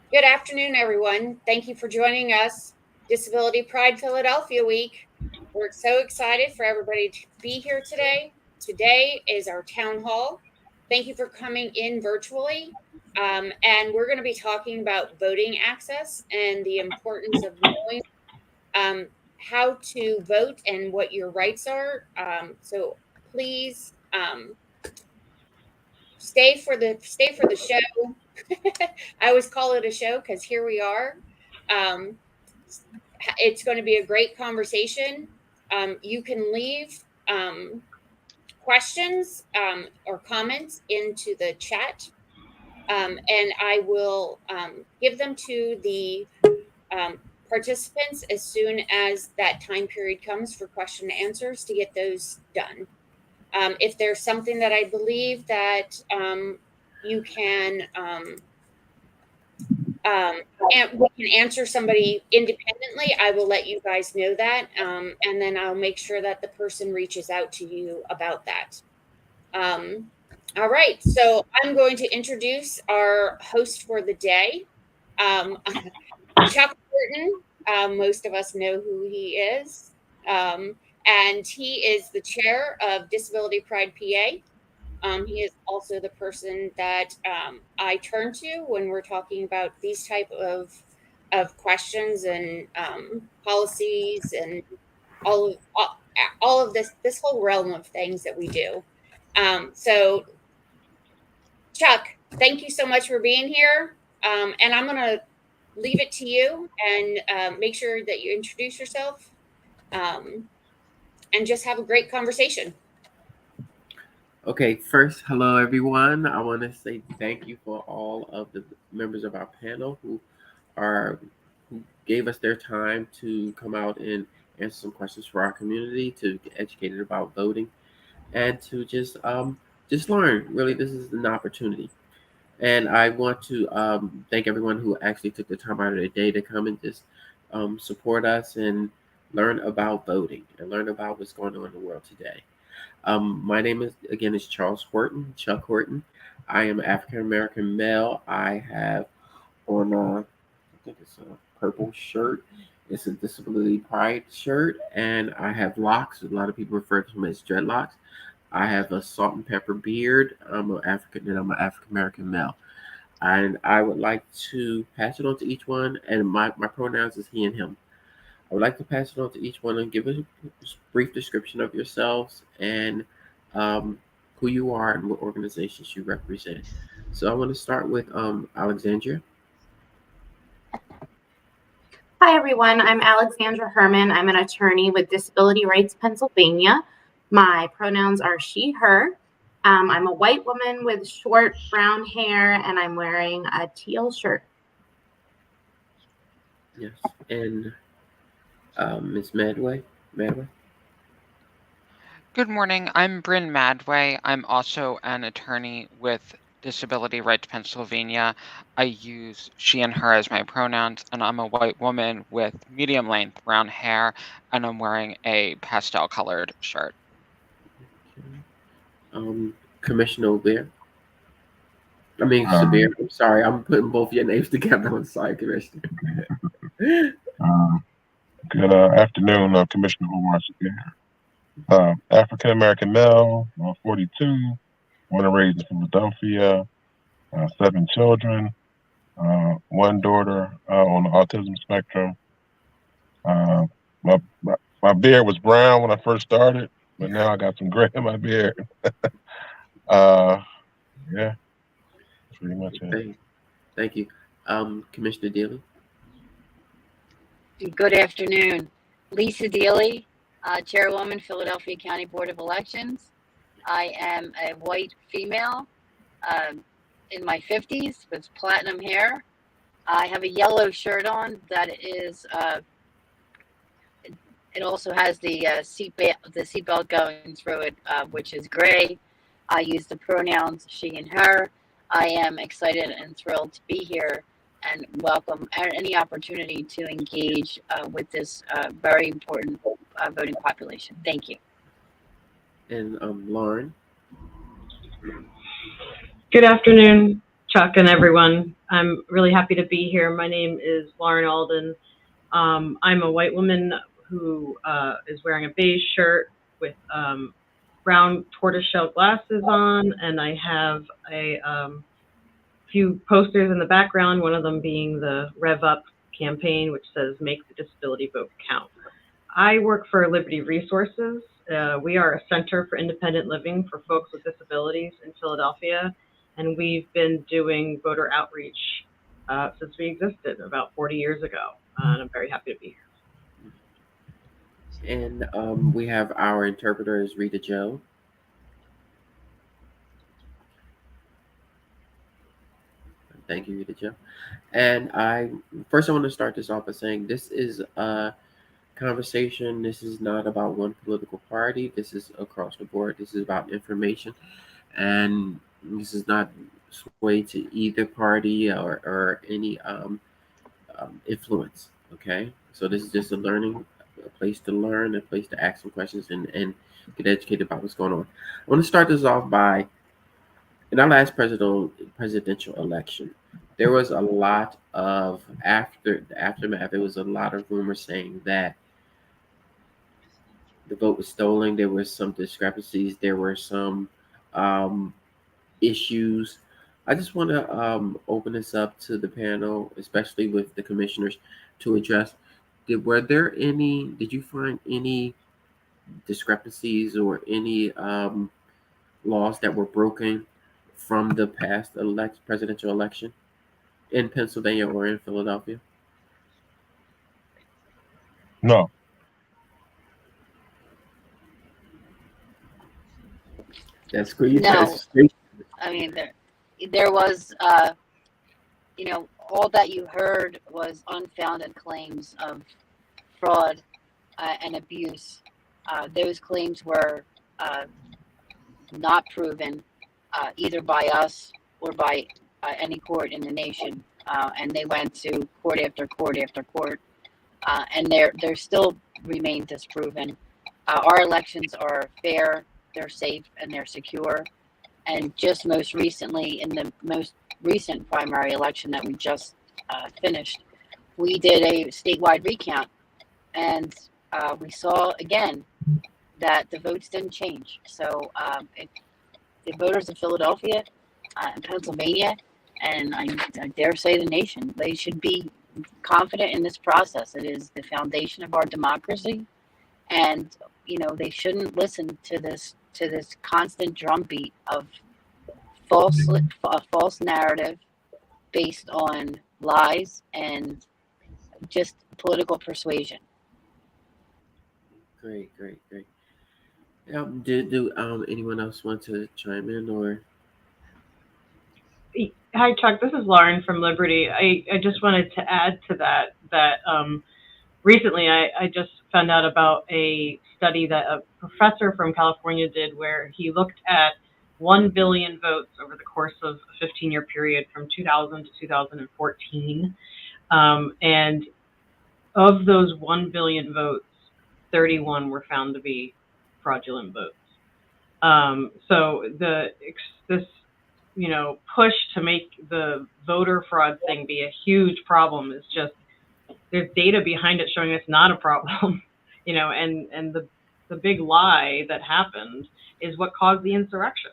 Good afternoon, everyone. Thank you for joining us. Disability Pride Philadelphia Week. We're so excited for everybody to be here today. Today is our town hall. Thank you for coming in virtually. And we're going to be talking about voting access and the importance of knowing how to vote and what your rights are. So please stay for the show. I always call it a show because here we are. Um, it's going to be a great conversation. You can leave questions or comments into the chat, and I will give them to the participants as soon as that time period comes for question and answers to get those done. If there's something that I believe that you can and we can answer somebody independently, I will let you guys know that. And then I'll make sure that the person reaches out to you about that. All right. So I'm going to introduce our host for the day, Chuck Horton. Most of us know who he is. And he is the chair of Disability Pride PA. He is also the person that I turn to when we're talking about these type of questions and policies and all of this whole realm of things that we do. So, Chuck, thank you so much for being here. And I'm going to leave it to you and make sure that you introduce yourself and just have a great conversation. Okay, first, hello everyone. I want to say thank you for all of the members of our panel who gave us their time to come out and answer some questions for our community, to get educated about voting, and to just learn. Really, this is an opportunity, and I want to thank everyone who actually took the time out of their day to come and just support us and learn about voting and learn about what's going on in the world today. My name is Charles Horton, Chuck Horton. I am African American male. I have on I think it's a purple shirt. It's a Disability Pride shirt, and I have locks. A lot of people refer to them as dreadlocks. I have a salt and pepper beard. I'm an African American male, and I would like to pass it on to each one. And my pronouns is he and him. I would like to pass it on to each one and give a brief description of yourselves and who you are and what organizations you represent. So I want to start with Alexandria. Hi, everyone. I'm Alexandra Herman. I'm an attorney with Disability Rights Pennsylvania. My pronouns are she, her. I'm a white woman with short brown hair, and I'm wearing a teal shirt. Yes. And Ms. Madway. Good morning. I'm Bryn Madway. I'm also an attorney with Disability Rights Pennsylvania. I use she and her as my pronouns, and I'm a white woman with medium length brown hair, and I'm wearing a pastel colored shirt. Commissioner Sabir. Sabir. I'm sorry, I'm putting both your names together. I'm sorry, Commissioner. Good afternoon, Commissioner Omar Sabir. African American male, 42, born and raised in Philadelphia, 7 children, one daughter on the autism spectrum. My beard was brown when I first started, but now I got some gray in my beard. Yeah, that's pretty much it. Thank you. Commissioner Deeley. Good afternoon. Lisa Deeley, Chairwoman, Philadelphia County Board of Elections. I am a white female in my 50s with platinum hair. I have a yellow shirt on that is, it also has the seatbelt going through it, which is gray. I use the pronouns she and her. I am excited and thrilled to be here and welcome any opportunity to engage with this very important voting population. Thank you. And Lauren. Good afternoon, Chuck and everyone. I'm really happy to be here. My name is Lauren Alden. I'm a white woman who is wearing a beige shirt with brown tortoiseshell glasses on, and I have a few posters in the background, one of them being the Rev Up campaign, which says "Make the Disability Vote Count." I work for Liberty Resources. We are a center for independent living for folks with disabilities in Philadelphia, and we've been doing voter outreach since we existed about 40 years ago, and I'm very happy to be here. And we have our interpreter is Rita Joe. Thank you, Rita Joe. And I want to start this off by saying this is a conversation. This is not about one political party. This is across the board. This is about information, and this is not swayed to either party or any influence. Okay, so this is just a place to learn, a place to ask some questions and get educated about what's going on. I want to start this off by, in our last presidential election, there was a lot of after the aftermath. There was a lot of rumors saying that the vote was stolen. There were some discrepancies. There were some issues. I just want to open this up to the panel, especially with the commissioners, to address. Did you find any discrepancies or any laws that were broken from the past presidential election in Pennsylvania or in Philadelphia? No. That's great. No. I mean, there was, all that you heard was unfounded claims of fraud and abuse. Those claims were not proven either by us or by any court in the nation, and they went to court after court after court, and they're still remain disproven. Our elections are fair, they're safe, and they're secure. And just most recently, in the most recent primary election that we just finished, we did a statewide recount, and we saw again that the votes didn't change. So the voters of Philadelphia and Pennsylvania, and I dare say the nation, they should be confident in this process. It is the foundation of our democracy, and they shouldn't listen to this constant drumbeat of false narrative based on lies and just political persuasion. Great. Do anyone else want to chime in or? Hi, Chuck. This is Lauren from Liberty. I just wanted to add to that recently I just found out about a study that a professor from California did where he looked at 1 billion votes over the course of a 15-year period from 2000 to 2014. And of those 1 billion votes, 31 were found to be fraudulent votes. So this push to make the voter fraud thing be a huge problem is just, there's data behind it showing it's not a problem, and the big lie that happened is what caused the insurrection,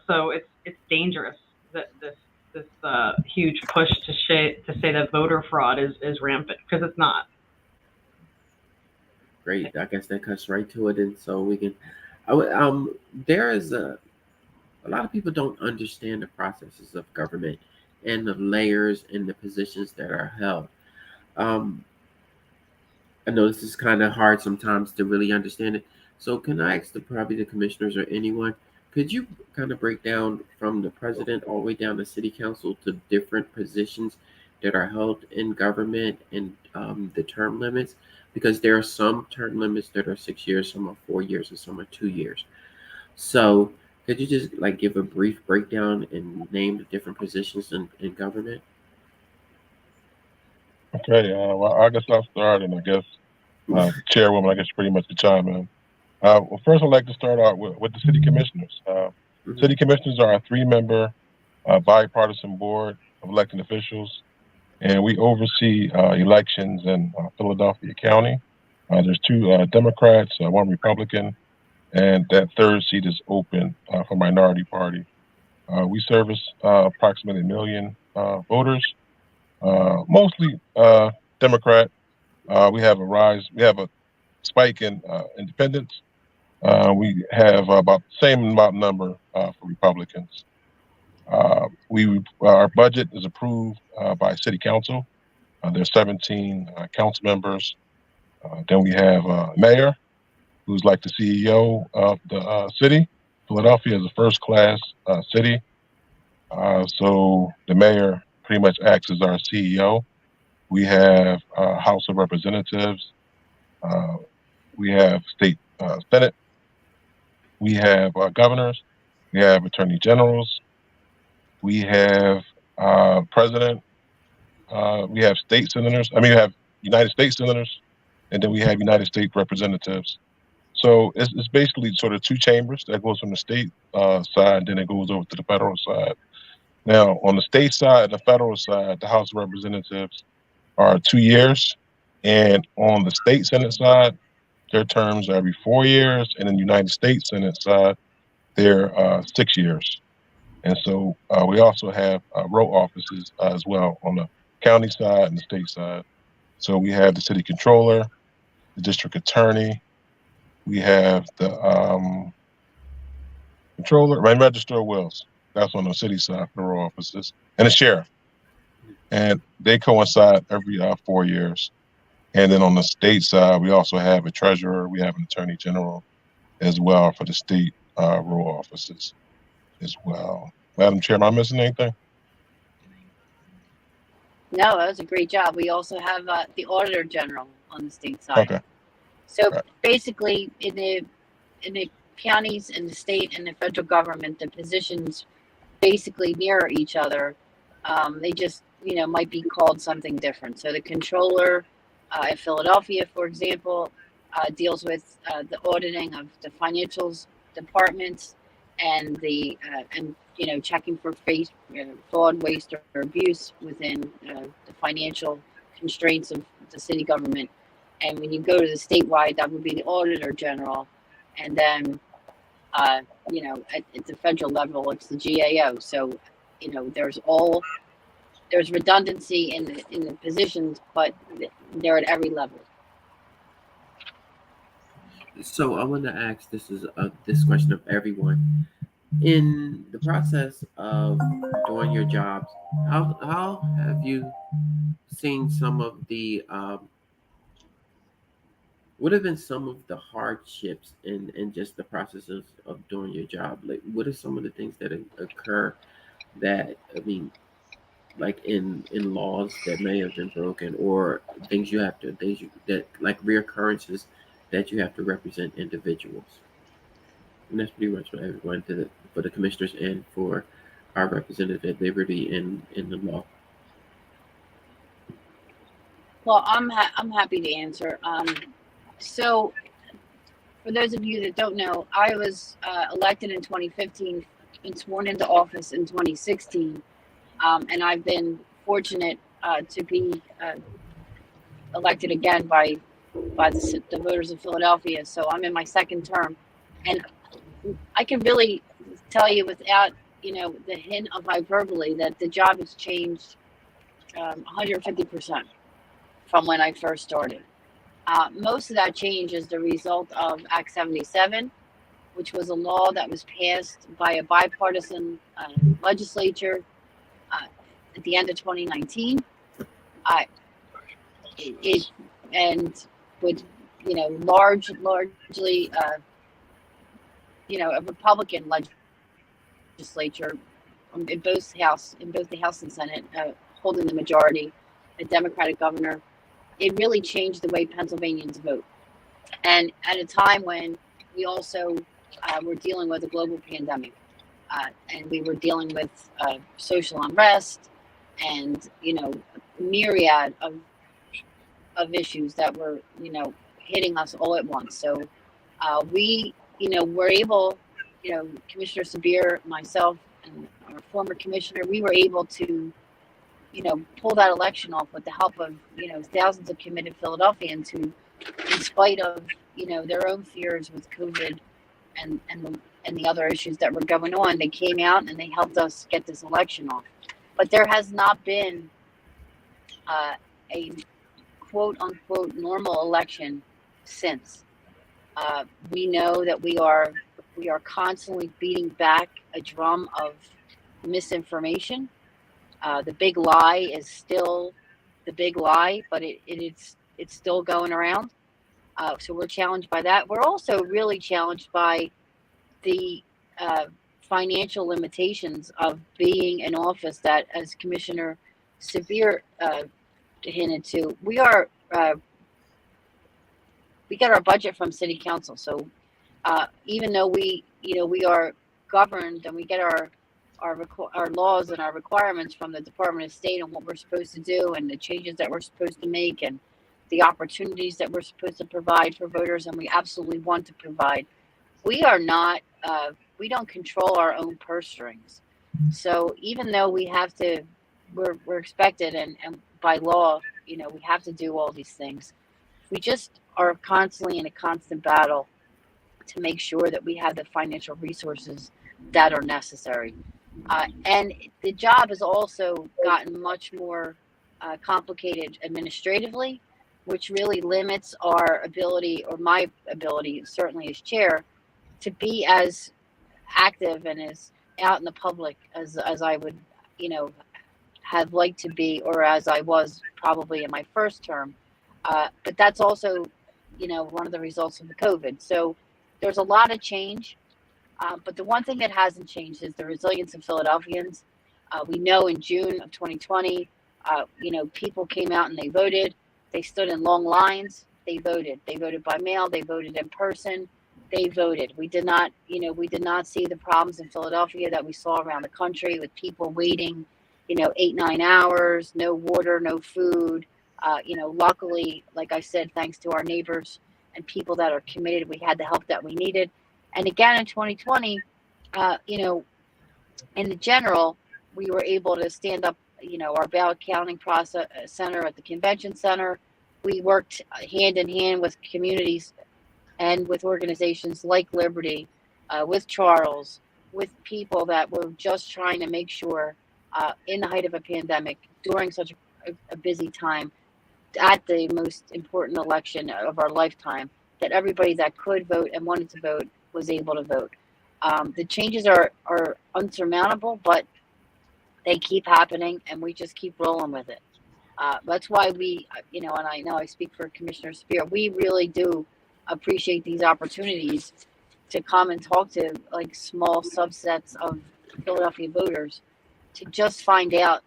so it's dangerous that this huge push to say that voter fraud is rampant, because it's not. Great. I guess that cuts right to it, and so we can. There is a lot of people don't understand the processes of government and the layers and the positions that are held. I know this is kind of hard sometimes to really understand it. So can I ask probably the commissioners or anyone, could you kind of break down from the president all the way down to city council to different positions that are held in government and the term limits? Because there are some term limits that are 6 years, some are 4 years, and some are 2 years. So could you just give a brief breakdown and name the different positions in government? Okay, well, I guess I'll start, and I guess Chairwoman, I guess pretty much the chime in. Well, first I'd like to start out with the city commissioners. City commissioners are a 3-member bipartisan board of elected officials, and we oversee elections in Philadelphia County. There's two Democrats, one Republican, and that third seat is open for minority party. We service approximately 1 million voters, mostly Democrat. We have a spike in independents. We have about the same amount number for Republicans. Our budget is approved by City Council. There's 17 council members. Then we have a mayor, who's like the CEO of the city. Philadelphia is a first-class city, so the mayor pretty much acts as our CEO. We have House of Representatives. We have state Senate. We have governors. We have attorney generals. We have president. We have state senators. We have United States senators, and then we have United States representatives. So it's basically sort of two chambers that goes from the state side, then it goes over to the federal side. Now, on the state side and the federal side, the House of Representatives are 2 years, and on the state Senate side, their terms are every 4 years, and in the United States Senate side, they're 6 years. And so we also have row offices as well on the county side and the state side. So we have the city controller, the district attorney, we have the controller, and register of wills. That's on the city side for the row offices, and the sheriff. And they coincide every 4 years. And then on the state side, we also have a treasurer, we have an attorney general as well for the state row offices as well. Madam Chair, am I missing anything? No, that was a great job. We also have the auditor general on the state side. Okay. So basically, in the counties, in the state, and the federal government, the positions basically mirror each other. They just, might be called something different. So the controller in Philadelphia, for example, deals with the auditing of the financials departments and the checking for fraud, waste, or abuse within the financial constraints of the city government. And when you go to the statewide, that would be the auditor general, and then at the federal level, it's the GAO. So there's redundancy in the positions, but they're at every level. So I want to ask, this question of everyone. In the process of doing your jobs, how have you seen some of the what have been some of the hardships in just the process of doing your job? Like, what are some of the things that occur that, like in laws that may have been broken, or things that like reoccurrences that you have to represent individuals? And that's pretty much for everyone, for the commissioners and for our representative at Liberty in the law. Well, I'm happy to answer. So, for those of you that don't know, I was elected in 2015 and sworn into office in 2016, and I've been fortunate to be elected again by the voters of Philadelphia. So I'm in my second term, and I can really tell you without the hint of hyperbole that the job has changed 150% from when I first started. Most of that change is the result of Act 77, which was a law that was passed by a bipartisan legislature at the end of 2019. And with largely a Republican legislature in both the House and Senate holding the majority, a Democratic governor. It really changed the way Pennsylvanians vote. And at a time when we also were dealing with a global pandemic, and we were dealing with social unrest and, myriad of issues that were, hitting us all at once. So we, were able, Commissioner Sabir, myself, and our former commissioner, we were able to, pull that election off with the help of, thousands of committed Philadelphians who, in spite of, their own fears with COVID and the other issues that were going on, they came out and they helped us get this election off. But there has not been a quote unquote normal election since. We know that we are constantly beating back a drum of misinformation. The big lie is still the big lie, but it's still going around. So we're challenged by that. We're also really challenged by the financial limitations of being an office that, as Commissioner Sabir hinted to, we get our budget from City Council. So even though we are governed and we get our laws and our requirements from the Department of State on what we're supposed to do and the changes that we're supposed to make and the opportunities that we're supposed to provide for voters, and we absolutely want to provide, we are not, we don't control our own purse strings. So even though we have to, we're expected and by law, we have to do all these things, we just are constantly in a constant battle to make sure that we have the financial resources that are necessary. And the job has also gotten much more complicated administratively, which really limits our ability, or my ability, certainly as chair, to be as active and as out in the public as I would, have liked to be, or as I was probably in my first term. But that's also, one of the results of the COVID. So there's a lot of change. But the one thing that hasn't changed is the resilience of Philadelphians. We know in June of 2020, people came out and they voted. They stood in long lines. They voted. They voted by mail. They voted in person. They voted. We did not see the problems in Philadelphia that we saw around the country with people waiting, 8-9 hours, no water, no food. Luckily, like I said, thanks to our neighbors and people that are committed, we had the help that we needed. And again, in 2020, in the general, we were able to stand up, our ballot counting process center at the convention center. We worked hand in hand with communities and with organizations like Liberty, with Charles, with people that were just trying to make sure in the height of a pandemic, during such a busy time, at the most important election of our lifetime, that everybody that could vote and wanted to vote was able to vote. The changes are unsurmountable, but they keep happening, and we just keep rolling with it. That's why we, and I know I speak for Commissioner Sabir, we really do appreciate these opportunities to come and talk to like small subsets of Philadelphia voters to just find out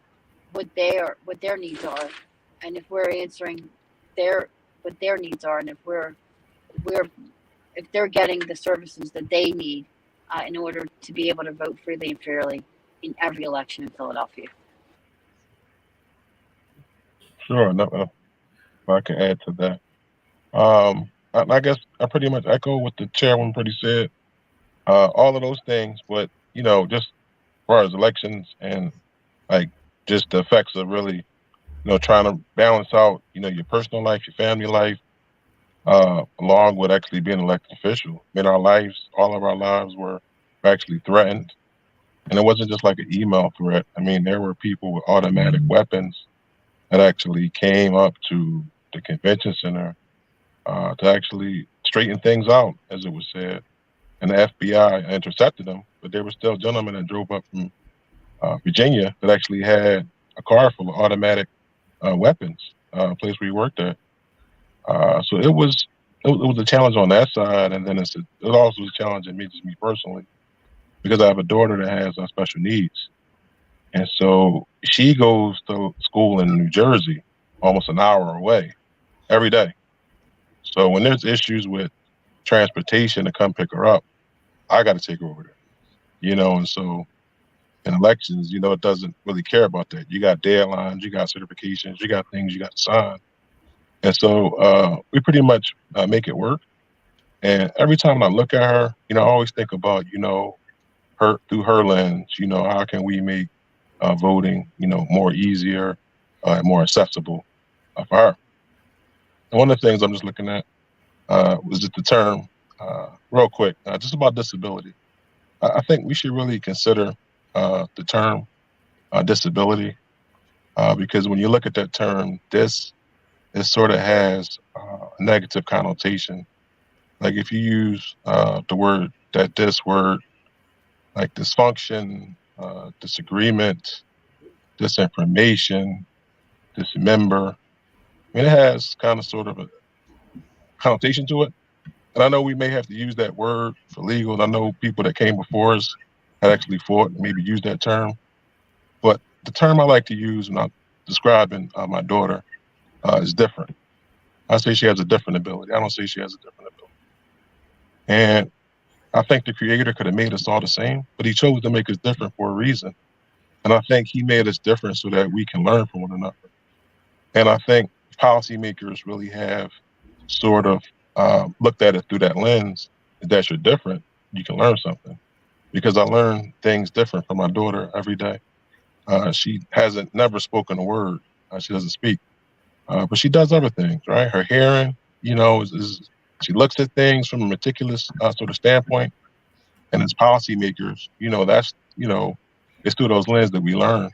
what their needs are, and if we're answering what their needs are, and if they're getting the services that they need in order to be able to vote freely and fairly in every election in Philadelphia. Sure. No, if I can add to that. I guess I pretty much echo what the chairwoman pretty said. All of those things, but just as far as elections and like just the effects of really, trying to balance out, your personal life, your family life, along with actually being an elected official. I mean, all of our lives were actually threatened. And it wasn't just like an email threat. I mean, there were people with automatic weapons that actually came up to the convention center to actually straighten things out, as it was said. And the FBI intercepted them, but there were still gentlemen that drove up from Virginia that actually had a car full of automatic weapons, place where he worked at. So it was a challenge on that side, and then it also was a challenge in me personally, because I have a daughter that has special needs, and so she goes to school in New Jersey, almost an hour away, every day. So when there's issues with transportation to come pick her up, I got to take her over there, and so in elections, it doesn't really care about that. You got deadlines, you got certifications, you got things you got to sign. And so we pretty much make it work. And every time I look at her, I always think about, through her lens, how can we make voting, more easier, more accessible for her. And one of the things I'm just looking at was just the term, real quick, just about disability. I think we should really consider the term disability, because when you look at that term, it sort of has a negative connotation. Like if you use this word, like dysfunction, disagreement, disinformation, dismember, I mean, it has kind of sort of a connotation to it. And I know we may have to use that word for legal. And I know people that came before us had actually fought and maybe used that term. But the term I like to use when I'm describing my daughter is different. I say she has a different ability. I don't say she has a different ability. And I think the Creator could have made us all the same, but He chose to make us different for a reason. And I think He made us different so that we can learn from one another. And I think policymakers really have sort of looked at it through that lens, that you're different, you can learn something. Because I learn things different from my daughter every day. She hasn't never spoken a word. She doesn't speak. But she does other things, right? Her hearing, she looks at things from a meticulous sort of standpoint. And as policymakers, that's, it's through those lenses that we learn.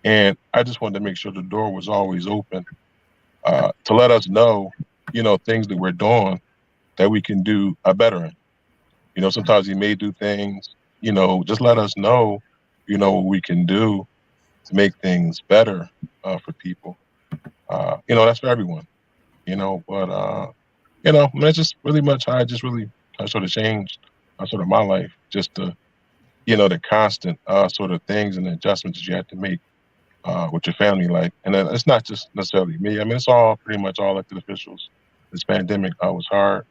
And I just wanted to make sure the door was always open to let us know, things that we're doing that we can do better in. Sometimes you may do things, just let us know, what we can do to make things better for people. That's for everyone, but, that's just really much how I just really sort of changed sort of my life, just the constant sort of things and adjustments that you have to make with your family life. And then it's not just necessarily me. I mean, it's all pretty much all elected officials. This pandemic was hard,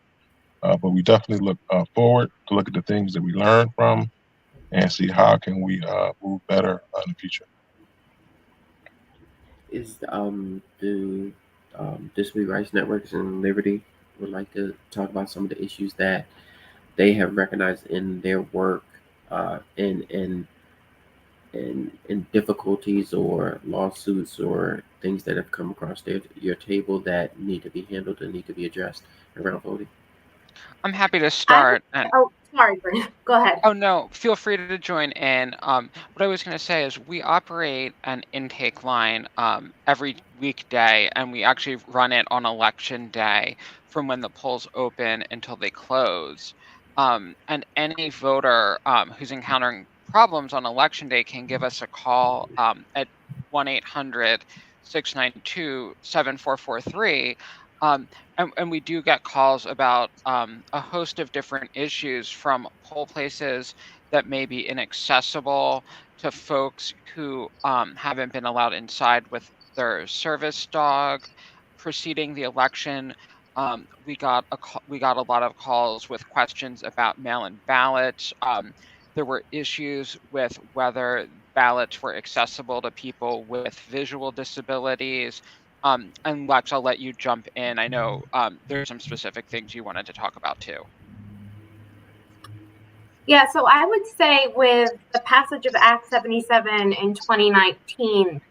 but we definitely look forward to look at the things that we learn from and see how can we move better in the future. Is the Disability Rights Networks and Liberty would like to talk about some of the issues that they have recognized in their work, in difficulties or lawsuits or things that have come across your table that need to be handled and need to be addressed around voting? I'm happy to start. Sorry, Brent. Go ahead. Oh, no, feel free to join in. What I was going to say is we operate an intake line every weekday, and we actually run it on election day from when the polls open until they close. And any voter who's encountering problems on election day can give us a call at 1-800-692-7443. And we do get calls about a host of different issues, from poll places that may be inaccessible to folks who haven't been allowed inside with their service dog preceding the election. We got a lot of calls with questions about mail-in ballots. There were issues with whether ballots were accessible to people with visual disabilities. And Lex, I'll let you jump in. I know there's some specific things you wanted to talk about too. Yeah, so I would say with the passage of Act 77 in 2019,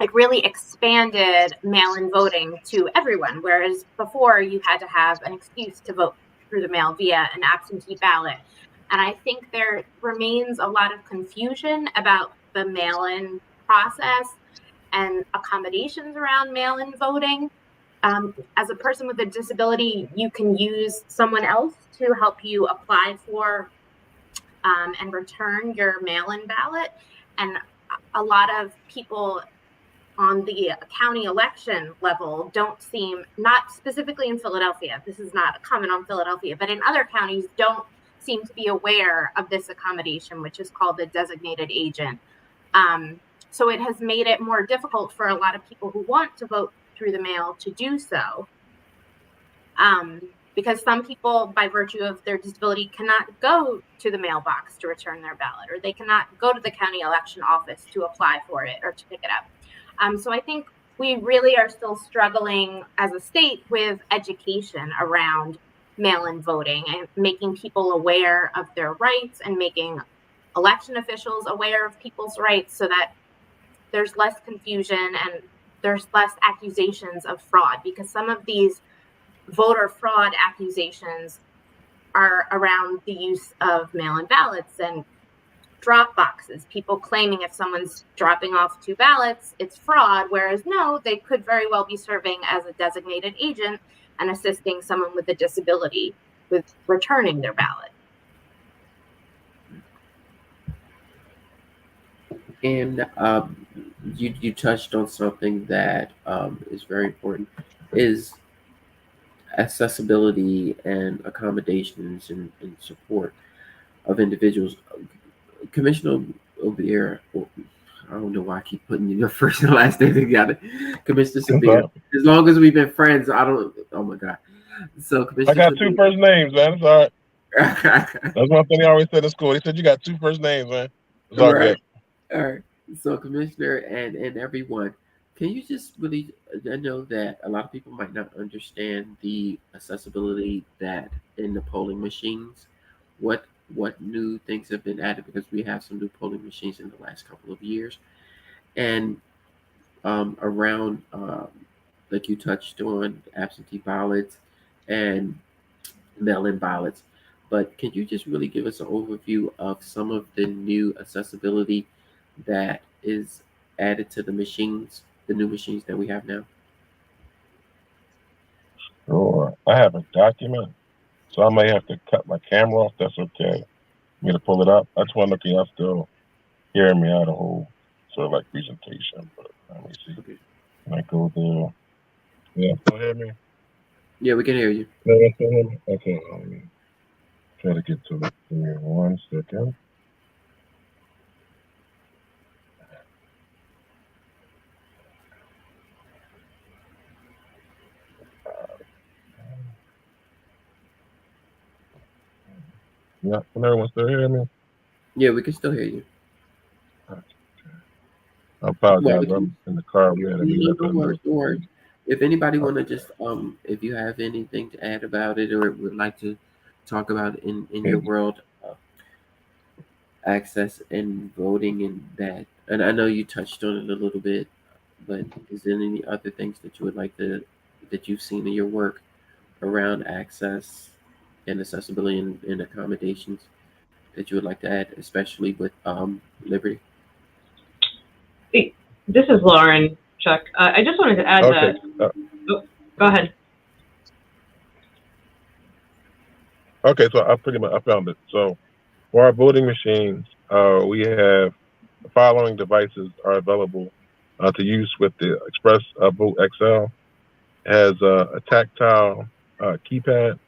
it really expanded mail-in voting to everyone, whereas before you had to have an excuse to vote through the mail via an absentee ballot. And I think there remains a lot of confusion about the mail-in process and accommodations around mail-in voting. As a person with a disability, you can use someone else to help you apply for and return your mail-in ballot. And a lot of people on the county election level don't seem, not specifically in Philadelphia, this is not a comment on Philadelphia, but in other counties don't seem to be aware of this accommodation, which is called the designated agent. So it has made it more difficult for a lot of people who want to vote through the mail to do so. Because some people, by virtue of their disability, cannot go to the mailbox to return their ballot, or they cannot go to the county election office to apply for it or to pick it up. So I think we really are still struggling as a state with education around mail-in voting and making people aware of their rights and making election officials aware of people's rights so that there's less confusion and there's less accusations of fraud, because some of these voter fraud accusations are around the use of mail-in ballots and drop boxes, people claiming if someone's dropping off 2 ballots, it's fraud, whereas no, they could very well be serving as a designated agent and assisting someone with a disability with returning their ballot. And you touched on something that is very important, is accessibility and accommodations and support of individuals. Commissioner Obier, I don't know why I keep putting your first and last name together. Commissioner Sabir. As long as we've been friends, oh my God. So Commissioner I got Sabir, 2 first names, man. It's all right. That's one thing they always said in school. They said you got 2 first names, man. It's all good. All right. So Commissioner and everyone, can you just really, I know that a lot of people might not understand the accessibility that in the polling machines, what new things have been added, because we have some new polling machines in the last couple of years, and around like you touched on absentee ballots and mail-in ballots. But can you just really give us an overview of some of the new accessibility that is added to the machines, the new machines that we have now? Sure. I have a document, so I may have to cut my camera off. That's okay. I'm going to pull it up. I just want to know, can y'all still hear me out of the whole sort of like presentation? But let me see. Okay. Can I go there? Yeah, still hear me? Yeah, we can hear you. No, you still hear me? Okay, let me try to get to it. Give me 1 second. Yeah, can everyone still hear me? Yeah, we can still hear you. Okay. I apologize. I'm in the car. We had a meeting. Don't worry. If anybody want to just, if you have anything to add about it or would like to talk about in your world, access and voting and that, and I know you touched on it a little bit, but is there any other things that you would like to, that you've seen in your work around access and accessibility and accommodations that you would like to add, especially with Liberty? This is Lauren, Chuck. I just wanted to add that. Go ahead. Okay, so I found it. So for our voting machines, we have the following devices are available to use with the Express Vote XL. It has a tactile keypad.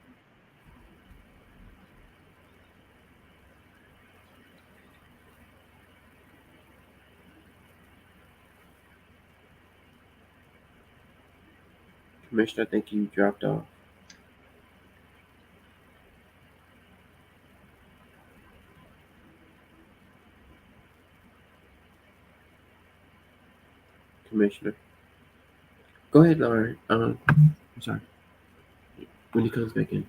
Commissioner, I think you dropped off. Commissioner. Go ahead, Lauren. I'm sorry. When he comes back in.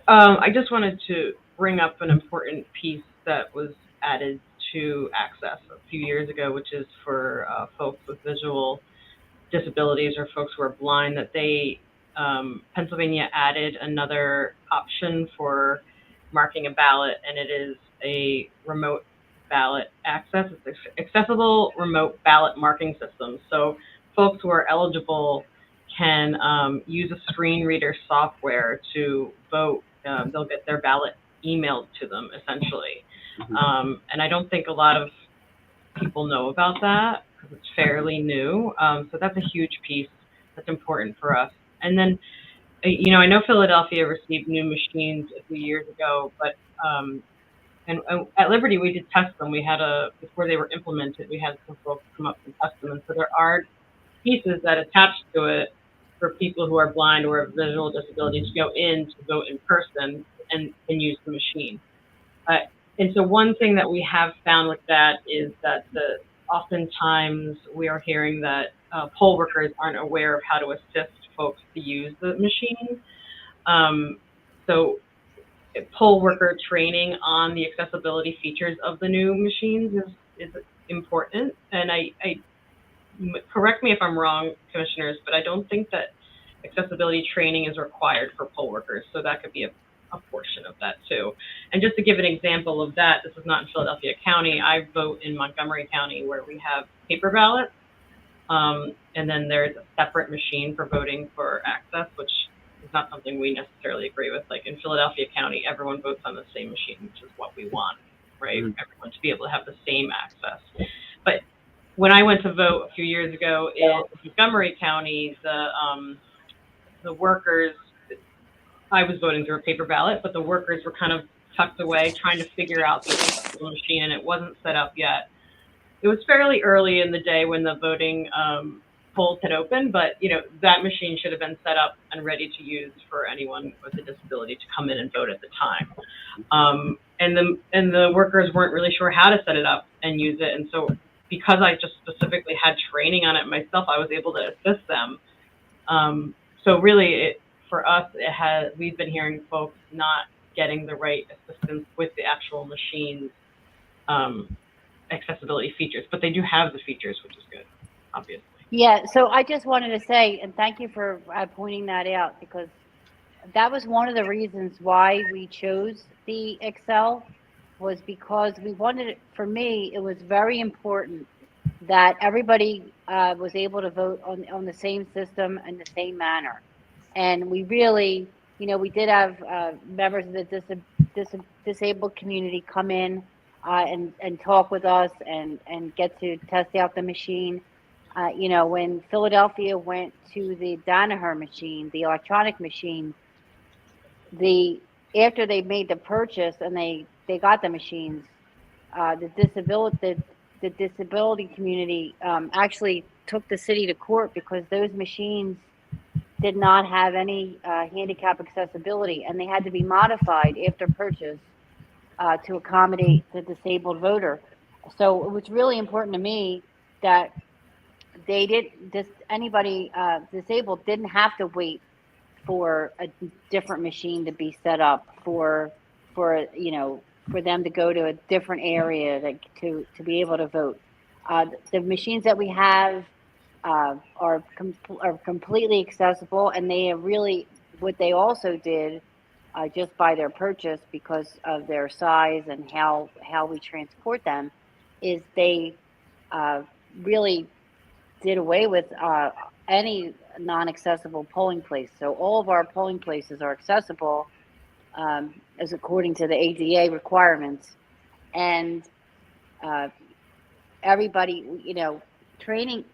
I just wanted to bring up an important piece that was added to Access a few years ago, which is for folks with visual disabilities or folks who are blind, that they, Pennsylvania added another option for marking a ballot, and it is a remote ballot access. It's accessible remote ballot marking system. So folks who are eligible can use a screen reader software to vote. They'll get their ballot emailed to them, essentially. Mm-hmm. And I don't think a lot of people know about that because it's fairly new. So that's a huge piece that's important for us. And then, you know, I know Philadelphia received new machines a few years ago, but and at Liberty we did test them. We had before they were implemented, we had some folks come up and test them. And so there are pieces that attach to it for people who are blind or have visual disabilities to go in to vote in person and use the machine. And so one thing that we have found with that is that oftentimes we are hearing that poll workers aren't aware of how to assist folks to use the machine. So poll worker training on the accessibility features of the new machines is important. And I correct me if I'm wrong, commissioners, but I don't think that accessibility training is required for poll workers. So that could be a portion of that too. And just to give an example of that, this is not in Philadelphia County. I vote in Montgomery County where we have paper ballots. And then there's a separate machine for voting for access, which is not something we necessarily agree with. Like in Philadelphia County, everyone votes on the same machine, which is what we want, right? Mm-hmm. Everyone to be able to have the same access. But when I went to vote a few years ago in Montgomery County, the workers, I was voting through a paper ballot, but the workers were kind of tucked away trying to figure out the machine, and it wasn't set up yet. It was fairly early in the day when the voting polls had opened, but that machine should have been set up and ready to use for anyone with a disability to come in and vote at the time. And the workers weren't really sure how to set it up and use it, and so because I just specifically had training on it myself, I was able to assist them. So really, for us, we've been hearing folks not getting the right assistance with the actual machine's accessibility features, but they do have the features, which is good, obviously. Yeah, so I just wanted to say, and thank you for pointing that out, because that was one of the reasons why we chose the Excel, was because we wanted, for me, it was very important that everybody was able to vote on the same system in the same manner. And we really, we did have members of the disabled community come in and talk with us and get to test out the machine. When Philadelphia went to the Danaher machine, the electronic machine, after they made the purchase and they got the machines, the disability community actually took the city to court because those machines did not have any handicap accessibility, and they had to be modified after purchase to accommodate the disabled voter. So it was really important to me that anybody disabled didn't have to wait for a different machine to be set up for them to go to a different area to be able to vote. The machines that we have are completely accessible, and they are really, what they also did just by their purchase, because of their size and how we transport them, is they really did away with any non-accessible polling place. So all of our polling places are accessible as according to the ADA requirements. And everybody, training,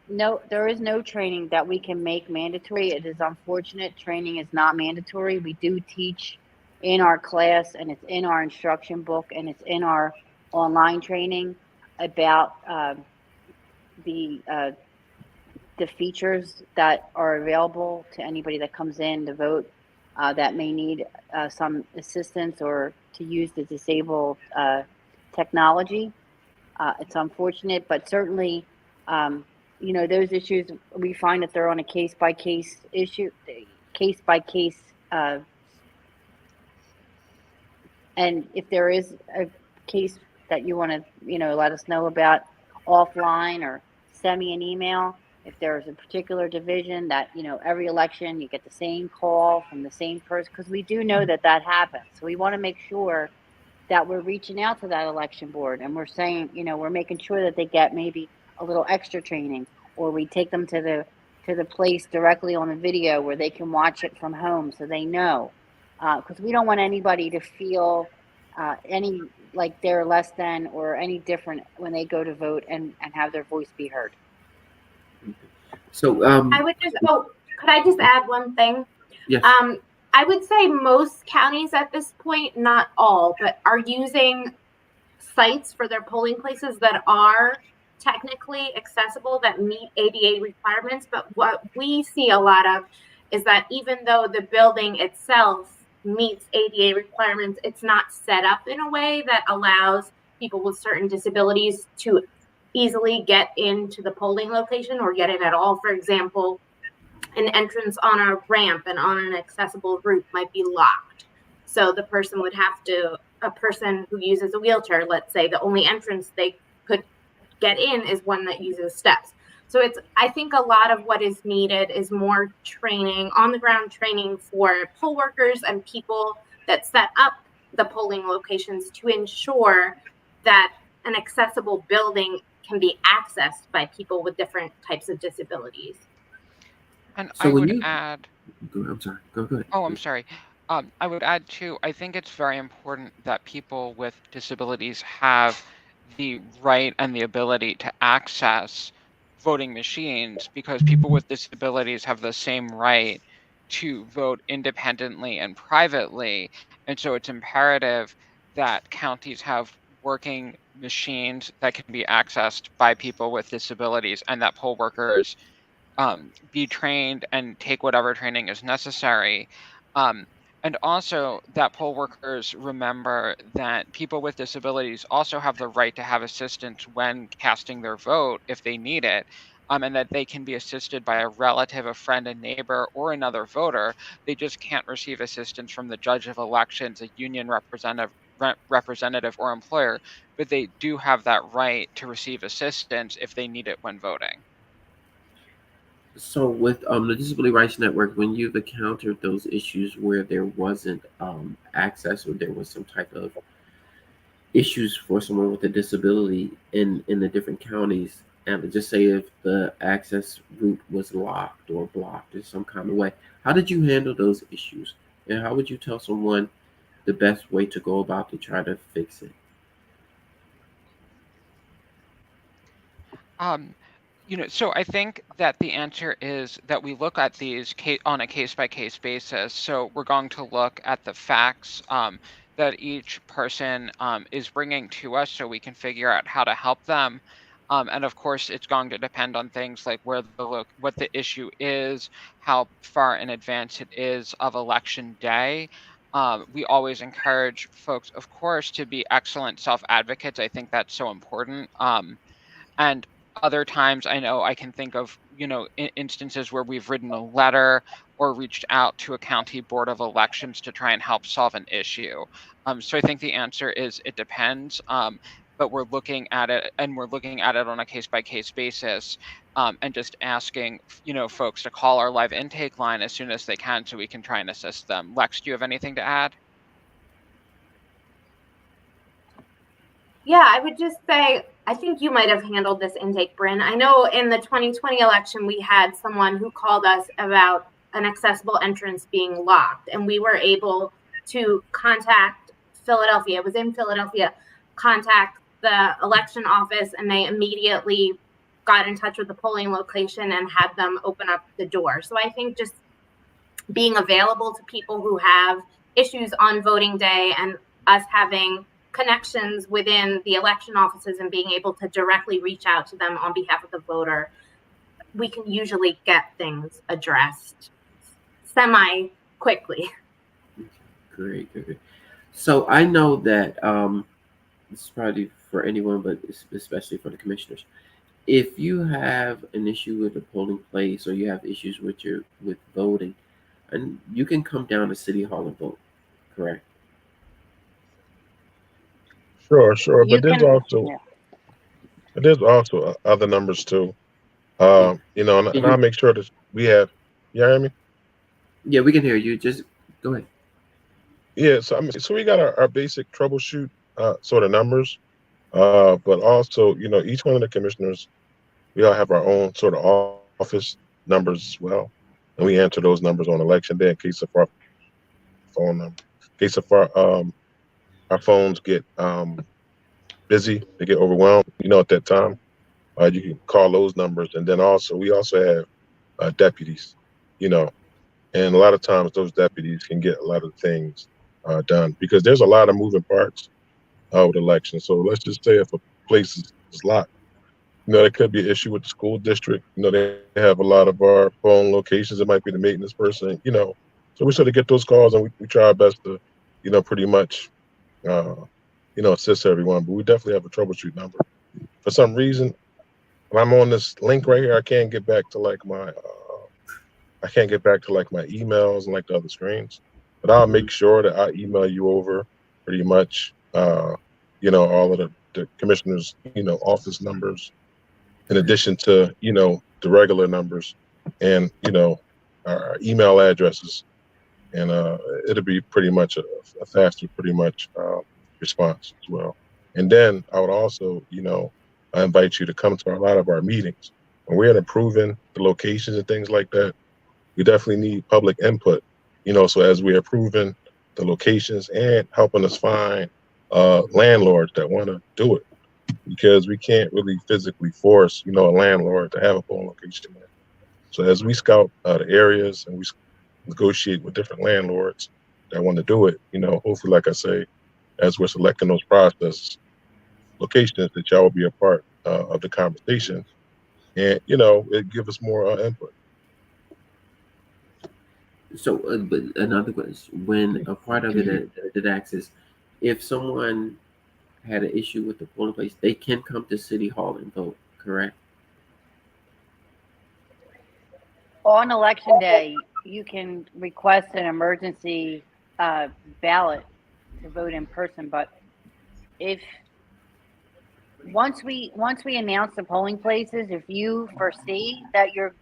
there is no training that we can make mandatory. It is unfortunate. Training is not mandatory. We do teach in our class, and it's in our instruction book, and it's in our online training about the features that are available to anybody that comes in to vote that may need some assistance or to use the disabled technology. It's unfortunate, but certainly, those issues, we find that they're on a case-by-case issue, case-by-case. And if there is a case that you want to, let us know about offline, or send me an email. If there's a particular division that, every election you get the same call from the same person, because we do know that happens. So we want to make sure that we're reaching out to that election board, and we're saying, we're making sure that they get maybe a little extra training, or we take them to the place directly on the video where they can watch it from home so they know. Because we don't want anybody to feel any like they're less than or any different when they go to vote and have their voice be heard. So I would just could I just add one thing? Yes. I would say most counties at this point, not all, but are using sites for their polling places that are technically accessible, that meet ADA requirements. But what we see a lot of is that even though the building itself meets ADA requirements, it's not set up in a way that allows people with certain disabilities to easily get into the polling location or get in at all. For example, an entrance on a ramp and on an accessible route might be locked. So the person would have to, a person who uses a wheelchair, let's say the only entrance they could get in is one that uses steps. So I think a lot of what is needed is more training, on the ground training for poll workers and people that set up the polling locations to ensure that an accessible building can be accessed by people with different types of disabilities. And So I when would you, add, I'm sorry, go ahead. oh, I'm sorry. I would add too, I think it's very important that people with disabilities have the right and the ability to access voting machines, because people with disabilities have the same right to vote independently and privately. And so it's imperative that counties have working machines that can be accessed by people with disabilities, and that poll workers be trained and take whatever training is necessary. Um, and also that poll workers remember that people with disabilities also have the right to have assistance when casting their vote if they need it. And that they can be assisted by a relative, a friend, a neighbor, or another voter. They just can't receive assistance from the judge of elections, a union representative or employer, but they do have that right to receive assistance if they need it when voting. So with the Disability Rights Network, when you've encountered those issues where there wasn't access, or there was some type of issues for someone with a disability in the different counties, and just say if the access route was locked or blocked in some kind of way, how did you handle those issues? And how would you tell someone the best way to go about to try to fix it? Um, so I think that the answer is that we look at these on a case-by-case basis. So we're going to look at the facts that each person is bringing to us, so we can figure out how to help them. And of course, it's going to depend on things like what the issue is, how far in advance it is of election day. We always encourage folks, of course, to be excellent self-advocates. I think that's so important. And other times, I know I can think of, instances where we've written a letter or reached out to a county board of elections to try and help solve an issue. So I think the answer is it depends. But we're looking at it, and we're looking at it on a case by case basis, and just asking, folks to call our live intake line as soon as they can, so we can try and assist them. Lex, do you have anything to add? Yeah, I would just say, I think you might have handled this intake, Bryn. I know in the 2020 election, we had someone who called us about an accessible entrance being locked, and we were able to contact Philadelphia. It was in Philadelphia, contact the election office, and they immediately got in touch with the polling location and had them open up the door. So I think just being available to people who have issues on voting day, and us having connections within the election offices and being able to directly reach out to them on behalf of the voter, we can usually get things addressed semi quickly. Great, great. So I know that this is probably for anyone, but especially for the commissioners. If you have an issue with a polling place, or you have issues with voting, and you can come down to City Hall and vote, correct? Sure. You But there's can, also yeah. other numbers too. Yeah. And Can I'll you? make sure that we have. You hear me? Yeah, we can hear you. Just go ahead. Yeah. So we got our basic troubleshoot sort of numbers. But also, each one of the commissioners, we all have our own sort of office numbers as well, and we enter those numbers on election day in case of our phone number, in case of our phones get busy, they get overwhelmed. At that time, you can call those numbers, and then also we also have deputies. You know, and a lot of times those deputies can get a lot of things done because there's a lot of moving parts with elections. So let's just say if a place is locked, there could be an issue with the school district. They have a lot of our phone locations. It might be the maintenance person. So we sort of get those calls, and we try our best to, pretty much, uh, assist everyone. But we definitely have a troubleshoot number. For some reason, when I'm on this link right here, I can't get back to like my emails and like the other screens. but I'll make sure that I email you over pretty much, all of the commissioners, office numbers, in addition to, the regular numbers and, our email addresses. And it'll be pretty much a faster, pretty much response as well. And then I would also, I invite you to come to a lot of our meetings. When we're approving the locations and things like that, we definitely need public input, so as we're approving the locations and helping us find landlords that want to do it, because we can't really physically force, a landlord to have a polling location there. So as we scout the areas and we negotiate with different landlords that want to do it, hopefully, like I say, as we're selecting those process locations, that y'all will be a part of the conversation, and it give us more input. So, but another question: when a part of it that acts is, if someone had an issue with the polling place, they can come to City Hall and vote, correct? On election day, you can request an emergency ballot to vote in person, but if once we announce the polling places, if you foresee that you're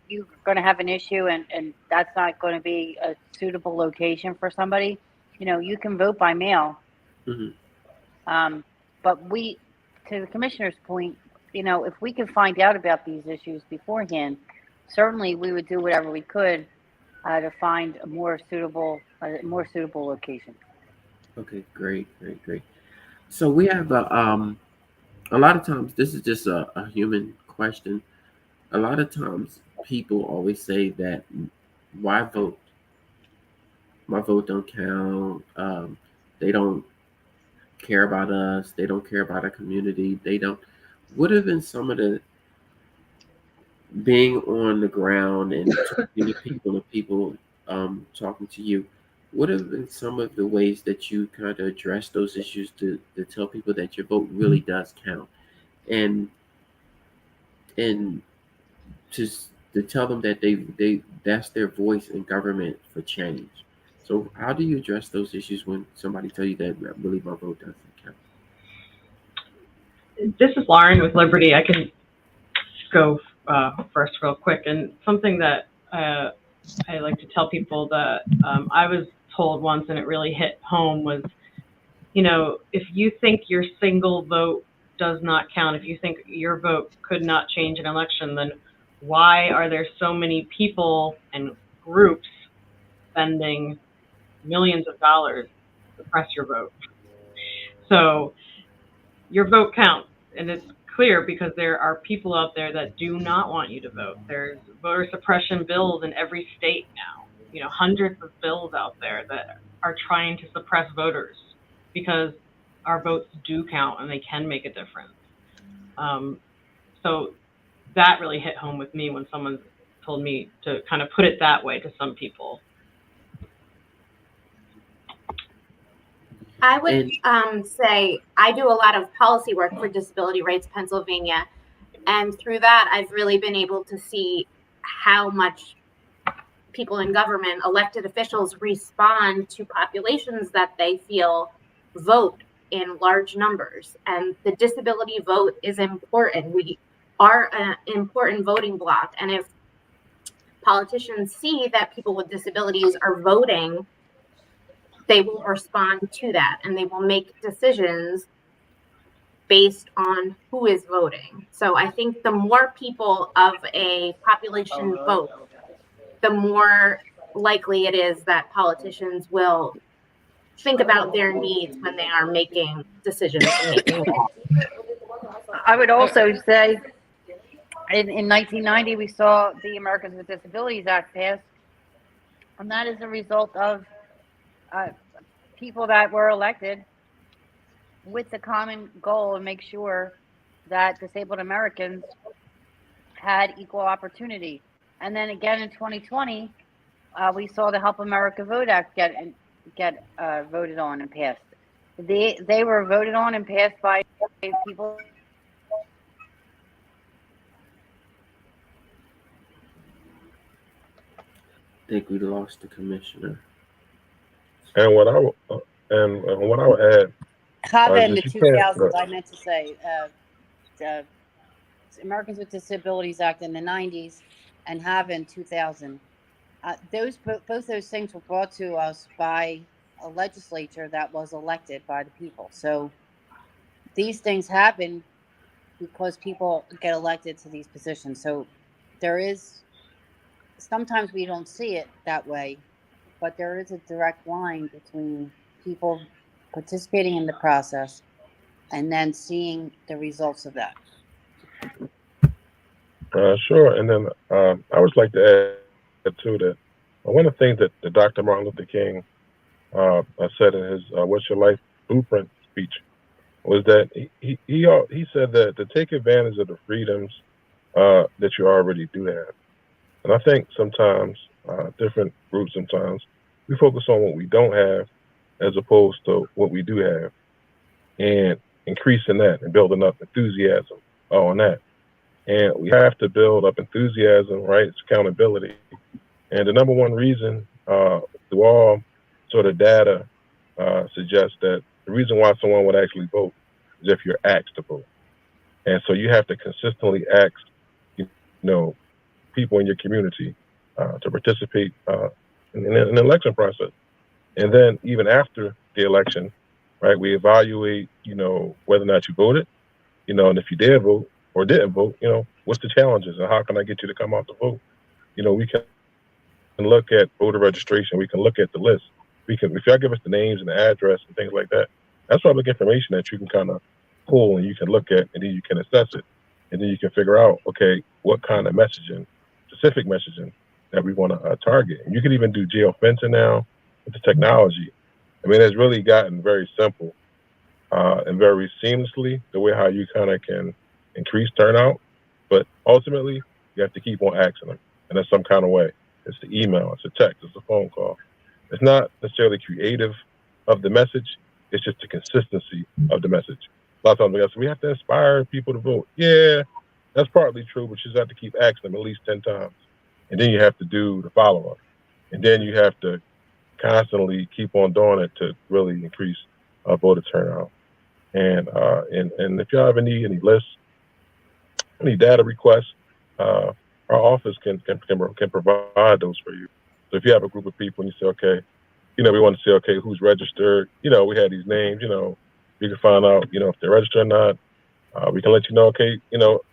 going to have an issue and that's not going to be a suitable location for somebody, you can vote by mail. Mm-hmm. But to the commissioner's point, if we could find out about these issues beforehand, certainly we would do whatever we could to find a more suitable location. Okay, great. So we have a lot of times, this is just a human question. A lot of times people always say that, why vote? My vote don't count. They don't care about us. They don't care about our community. They don't. What have been some of the, being on the ground and talking to people and people talking to you, what have been some of the ways that you kind of address those issues to tell people that your vote really does count, and to tell them that they that's their voice in government for change? So how do you address those issues when somebody tell you that really my vote doesn't count? This is Lauren with Liberty. I can go first real quick. And something that I like to tell people that I was told once, and it really hit home, was, if you think your single vote does not count, if you think your vote could not change an election, then why are there so many people and groups spending millions of dollars to press your vote? So your vote counts, and it's clear because there are people out there that do not want you to vote. There's voter suppression bills in every state now, hundreds of bills out there that are trying to suppress voters because our votes do count and they can make a difference. So that really hit home with me when someone told me to kind of put it that way to some people. I would say I do a lot of policy work for Disability Rights Pennsylvania, and through that, I've really been able to see how much people in government, elected officials, respond to populations that they feel vote in large numbers. And the disability vote is important. We are an important voting bloc. And if politicians see that people with disabilities are voting, they will respond to that, and they will make decisions based on who is voting. So I think the more people of a population vote, the more likely it is that politicians will think about their needs when they are making decisions and making laws. I would also say in 1990, we saw the Americans with Disabilities Act passed, and that is a result of people that were elected with the common goal to make sure that disabled Americans had equal opportunity. And then again in 2020, we saw the Help America Vote Act get voted on and passed. They were voted on and passed by people. I think we lost the commissioner. And what I will, and what I would add is Having the that you can't. 2000s, I meant to say, the Americans with Disabilities Act in the 90s and having 2000. Both those things were brought to us by a legislature that was elected by the people. So these things happen because people get elected to these positions. So there is, sometimes we don't see it that way, but there is a direct line between people participating in the process and then seeing the results of that. Sure. And then I would like to add too that one of the things that Dr. Martin Luther King said in his "What's Your Life Blueprint" speech was that he said that to take advantage of the freedoms that you already do have. And I think sometimes different groups sometimes we focus on what we don't have as opposed to what we do have, and increasing that and building up enthusiasm on that. And we have to build up enthusiasm, right? It's accountability. And the number one reason through all sort of data suggests that the reason why someone would actually vote is if you're asked to vote. And so you have to consistently ask, you know, people in your community to participate in an election process. And then even after the election, right, we evaluate, whether or not you voted, and if you did vote or didn't vote, what's the challenges and how can I get you to come out to vote? We can look at voter registration. We can look at the list. If y'all give us the names and the address and things like that, that's public information that you can kind of pull and you can look at and then you can assess it. And then you can figure out, okay, what kind of messaging, specific messaging that we want to target. And you can even do geofencing now with the technology. I mean, it's really gotten very simple and very seamlessly the way how you kind of can increase turnout. But ultimately, you have to keep on asking them. And in some kind of way. It's the email, it's a text, it's a phone call. It's not necessarily creative of the message. It's just the consistency of the message. A lot of times we have to inspire people to vote. Yeah, that's partly true, but you just have to keep asking them at least 10 times. And then you have to do the follow-up. And then you have to constantly keep on doing it to really increase voter turnout. And if y'all ever need any lists, any data requests, our office can provide those for you. So if you have a group of people and you say, okay, we want to see, okay, who's registered, we had these names, we can find out, if they're registered or not. We can let you know, okay,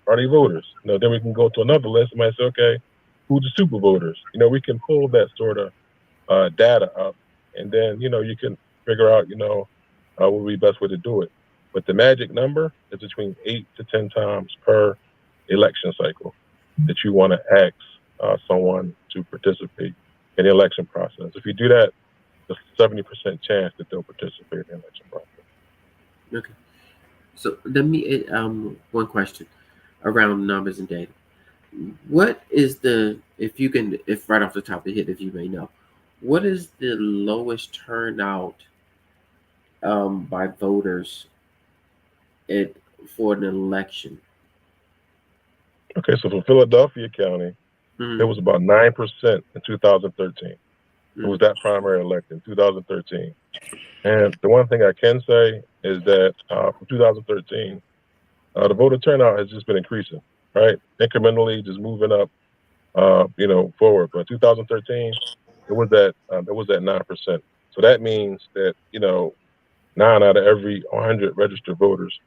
are they voters? Then we can go to another list and might say, okay, who's the super voters? We can pull that sort of data up, and then, you can figure out, what would be the best way to do it. But the magic number is between 8 to 10 times per election cycle that you want to ask someone to participate in the election process. If you do that, there's a 70% chance that they'll participate in the election process. Okay. So let me one question around numbers and data. What is if right off the top of the head, if you may know, what is the lowest turnout by voters for an election? Okay, so for Philadelphia County, it was about 9% in 2013. It was that primary election, 2013. And the one thing I can say is that from 2013, the voter turnout has just been increasing, right? Incrementally, just moving up, forward. But 2013, it was at 9%. So that means that 9 out of every 100 registered voters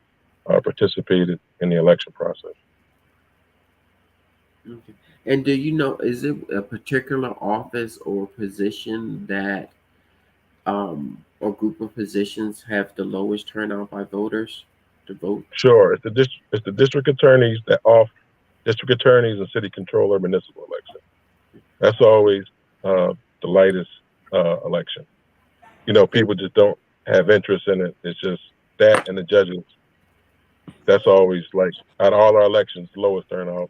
participated in the election process. Okay. And do you know, is it a particular office or position that or group of positions have the lowest turnout by voters to vote? Sure, it's the district attorneys district attorneys and city controller municipal election. That's always the lightest election. People just don't have interest in it. It's just that and the judges. That's always like out of all our elections, the lowest turnout.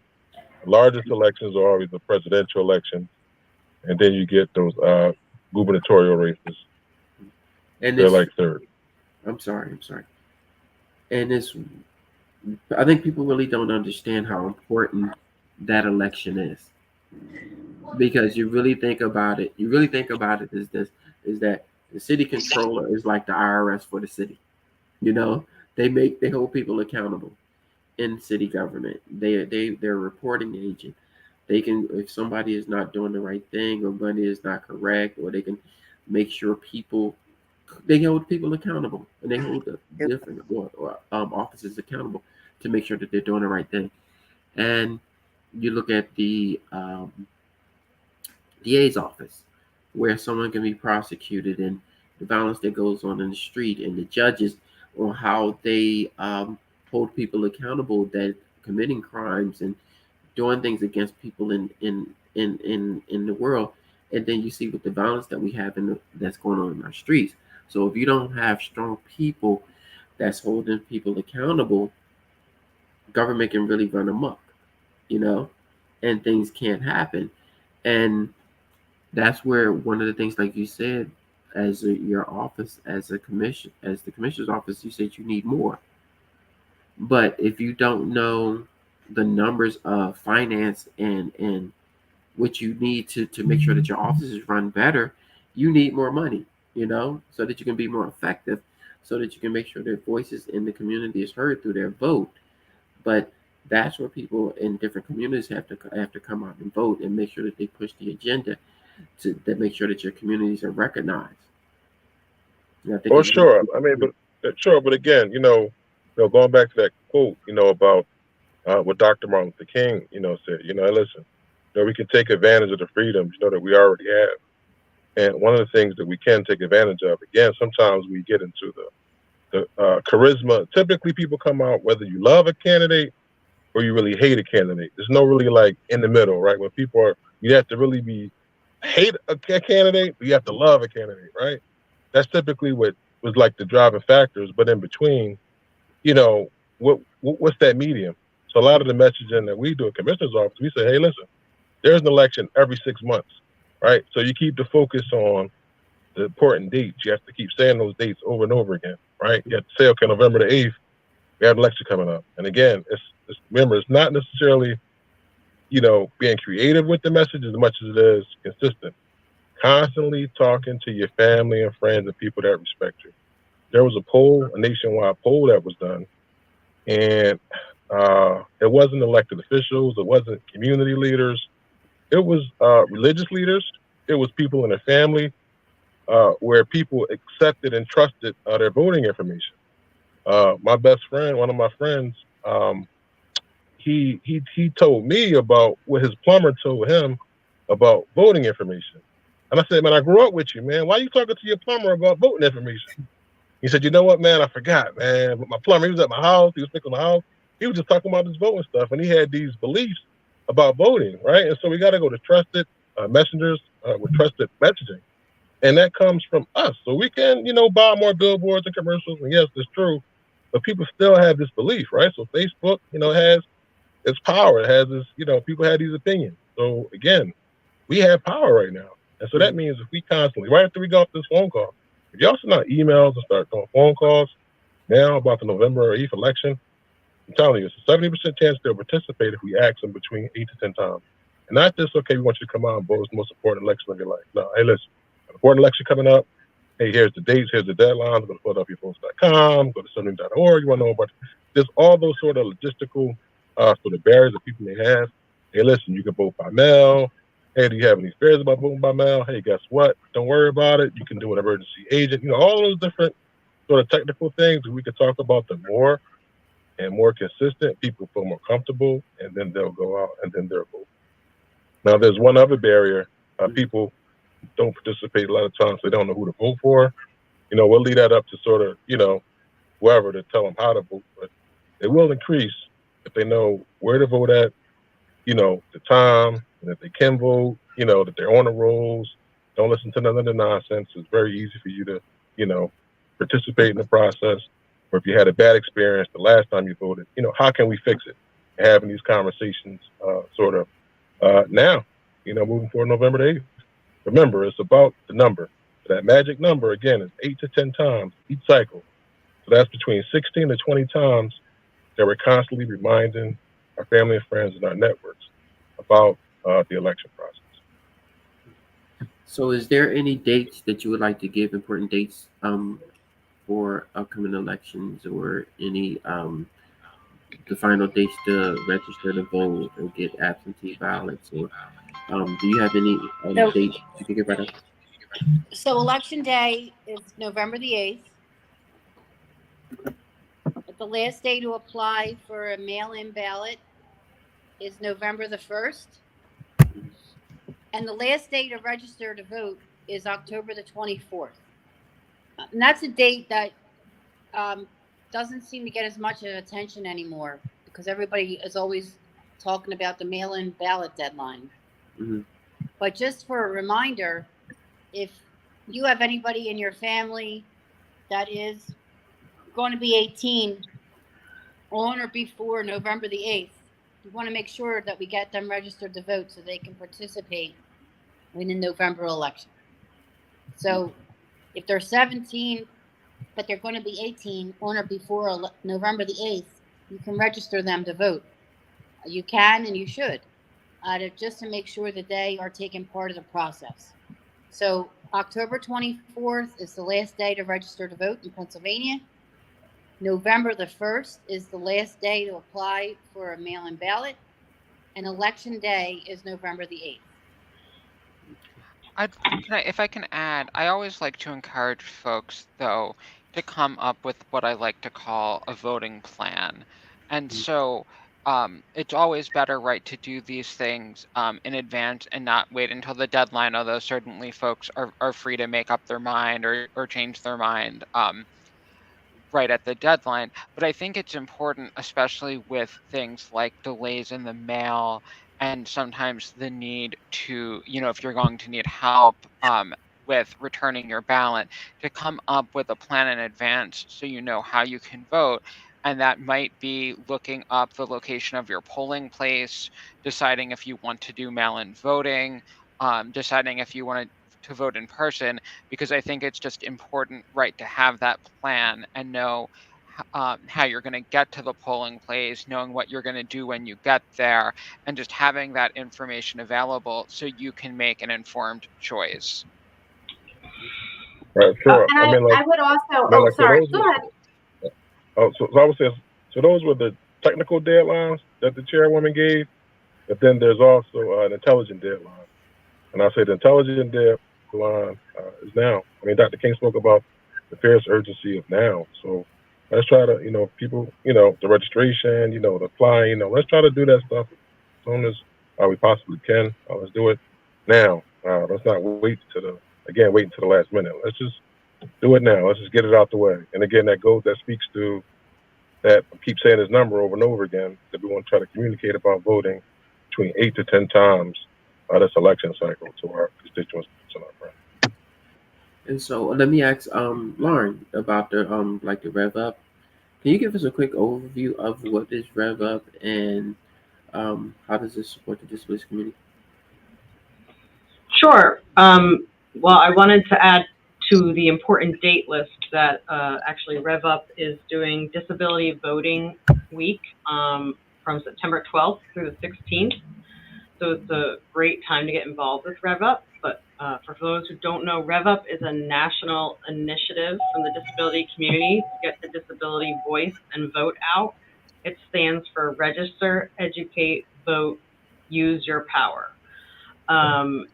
The largest elections are always the presidential election, and then you get those gubernatorial races. And they're like third. I'm sorry. And I think people really don't understand how important that election is. Because you really think about it is that The city controller is like the IRS for the city. You know, they hold people accountable in city government. They're a reporting agent. They can, if somebody is not doing the right thing or money is not correct, or they can make sure they hold people accountable, and they hold the different offices accountable to make sure that they're doing the right thing. And you look at the DA's office, where someone can be prosecuted, and the violence that goes on in the street, and the judges on how they hold people accountable that committing crimes and doing things against people in the world. And then you see with the violence that we have that's going on in our streets. So if you don't have strong people that's holding people accountable, government can really run amok, you know, and things can't happen. And that's where one of the things, like you said, your office, as the commissioner's office, you said you need more. But if you don't know the numbers of finance and what you need to make sure that your offices run better, you need more money, you know, so that you can be more effective, so that you can make sure their voices in the community is heard through their vote. But that's where people in different communities have to come out and vote and make sure that they push the agenda to make sure that your communities are recognized. Well, sure. I mean, but again, going back to that quote, about what Dr. Martin Luther King, said, listen, we can take advantage of the freedoms, that we already have. And one of the things that we can take advantage of, again, sometimes we get into the charisma. Typically, people come out whether you love a candidate or you really hate a candidate. There's no really like in the middle, right? When you have to really hate a candidate, but you have to love a candidate, right? That's typically what was like the driving factors. But in between, what's that medium? So a lot of the messaging that we do at Commissioner's Office, we say, hey, listen, there's an election every 6 months, right? So you keep the focus on the important dates. You have to keep saying those dates over and over again, right? You have to say, okay, November the 8th, we have an election coming up. And again, remember, it's not necessarily, being creative with the message as much as it is consistent. Constantly talking to your family and friends and people that respect you. There was a nationwide poll that was done, and it wasn't elected officials, it wasn't community leaders, it was religious leaders, it was people in their family, where people accepted and trusted their voting information. My best friend, one of my friends, he told me about what his plumber told him about voting information. And I said, man, I grew up with you, man. Why are you talking to your plumber about voting information? He said, you know what, man, I forgot, man. But my plumber, he was at my house. He was fixing my house. He was just talking about this voting stuff. And he had these beliefs about voting, right? And so we got to go to trusted messengers with trusted messaging. And that comes from us. So we can, buy more billboards and commercials. And yes, it's true. But people still have this belief, right? So Facebook, has its power. It has this, people have these opinions. So again, we have power right now. And so that means if we constantly, right after we go off this phone call, if y'all send out emails and start doing phone calls now about the November 8th election, I'm telling you, it's a 70% chance they'll participate if we ask them between 8 to 10 times. And not just, okay, we want you to come out and vote. It's the most important election of your life. No, hey, listen, an important election coming up. Hey, here's the dates, here's the deadlines. Go to PhiladelphiaPost.com, go to something.org. You want to know about there's all those sort of logistical sort of barriers that people may have. Hey, listen, you can vote by mail. Hey, do you have any fears about voting by mail? Hey, guess what? Don't worry about it. You can do an emergency agent. All those different sort of technical things we could talk about them more and more consistent. People feel more comfortable, and then they'll go out and then they'll vote. Now, there's one other barrier. People don't participate a lot of times. They don't know who to vote for. We'll leave that up to sort of, whoever to tell them how to vote. But it will increase if they know where to vote at, the time, and that they can vote, that they're on the rolls. Don't listen to none of the nonsense. It's very easy for you to, participate in the process. Or if you had a bad experience the last time you voted, how can we fix it? Having these conversations now, moving forward November 8th. Remember, it's about the number. That magic number, again, is 8 to 10 times each cycle. So that's between 16 to 20 times that we're constantly reminding our family and friends and our networks about the election process. So, is there any dates that you would like to give, important dates for upcoming elections, or any the final dates to register to vote or get absentee ballots, or do you have any So, dates you can give right now? so election day is November the 8th. The last day to apply for a mail-in ballot is November the 1st. And the last day to register to vote is October the 24th. And that's a date that doesn't seem to get as much attention anymore because everybody is always talking about the mail-in ballot deadline. Mm-hmm. But just for a reminder, if you have anybody in your family that is going to be 18 on or before November the 8th, we want to make sure that we get them registered to vote so they can participate in the November election. So if they're 17, but they're going to be 18 on or before November the 8th, you can register them to vote. You can and you should, just to make sure that they are taking part of the process. So October 24th is the last day to register to vote in Pennsylvania. November the 1st is the last day to apply for a mail-in ballot. And election day is November the 8th. If I can add, I always like to encourage folks, though, to come up with what I like to call a voting plan. And so it's always better, right, to do these things in advance and not wait until the deadline, although certainly folks are free to make up their mind or change their mind right at the deadline. But I think it's important, especially with things like delays in the mail and sometimes the need to, if you're going to need help with returning your ballot, to come up with a plan in advance so you know how you can vote. And that might be looking up the location of your polling place, deciding if you want to do mail-in voting, deciding if you want to vote in person, because I think it's just important, right, to have that plan and know how you're going to get to the polling place, knowing what you're going to do when you get there, and just having that information available so you can make an informed choice. Right, sure. And I would also, like, sorry, so go ahead. So I would say, so those were the technical deadlines that the chairwoman gave, but then there's also an intelligent deadline. And I say the intelligent deadline is now. I mean, Dr. King spoke about the fierce urgency of now. So let's try to, people, the registration, the applying, let's try to do that stuff as soon as we possibly can. Let's do it now. Let's not wait until the last minute. Let's just do it now. Let's just get it out the way. And again, that speaks to that. I keep saying this number over and over again, that we want to try to communicate about voting between 8 to 10 times this election cycle to our constituents and our friends. And so let me ask Lauren about the the Rev Up. Can you give us a quick overview of what is Rev Up and how does this support the disability community? Sure. Well, I wanted to add to the important date list that actually Rev Up is doing Disability Voting Week from September 12th through the 16th. So it's a great time to get involved with Rev Up. But for those who don't know, Rev Up is a national initiative from the disability community to get the disability voice and vote out. It stands for Register, Educate, Vote, Use Your Power.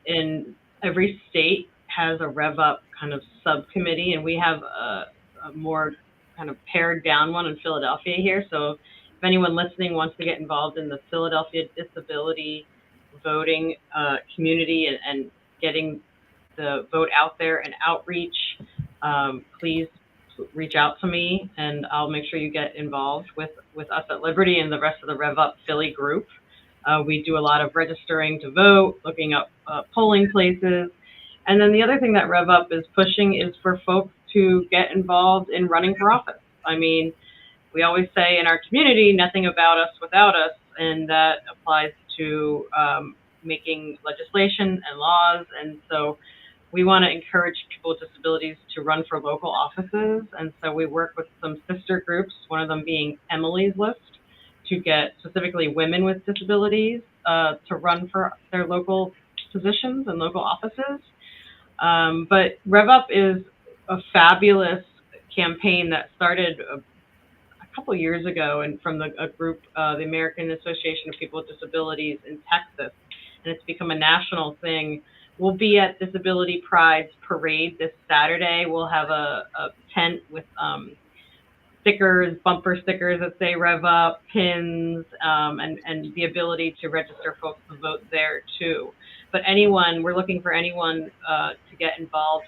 In every state has a Rev Up kind of subcommittee, and we have a more kind of pared down one in Philadelphia here. So if anyone listening wants to get involved in the Philadelphia disability voting community and getting the vote out there and outreach, please reach out to me and I'll make sure you get involved with us at Liberty and the rest of the Rev Up Philly group. We do a lot of registering to vote, looking up polling places. And then the other thing that Rev Up is pushing is for folks to get involved in running for office. I mean, we always say in our community, nothing about us without us, and that applies to making legislation and laws. And so we want to encourage people with disabilities to run for local offices. And so we work with some sister groups, one of them being Emily's List, to get specifically women with disabilities to run for their local positions and local offices. But Rev Up is a fabulous campaign that started a couple years ago, and from a group, the American Association of People with Disabilities in Texas, and it's become a national thing. We'll be at Disability Pride's parade this Saturday. We'll have a tent with stickers, bumper stickers that say Rev Up, pins, and the ability to register folks to vote there too. But we're looking for anyone to get involved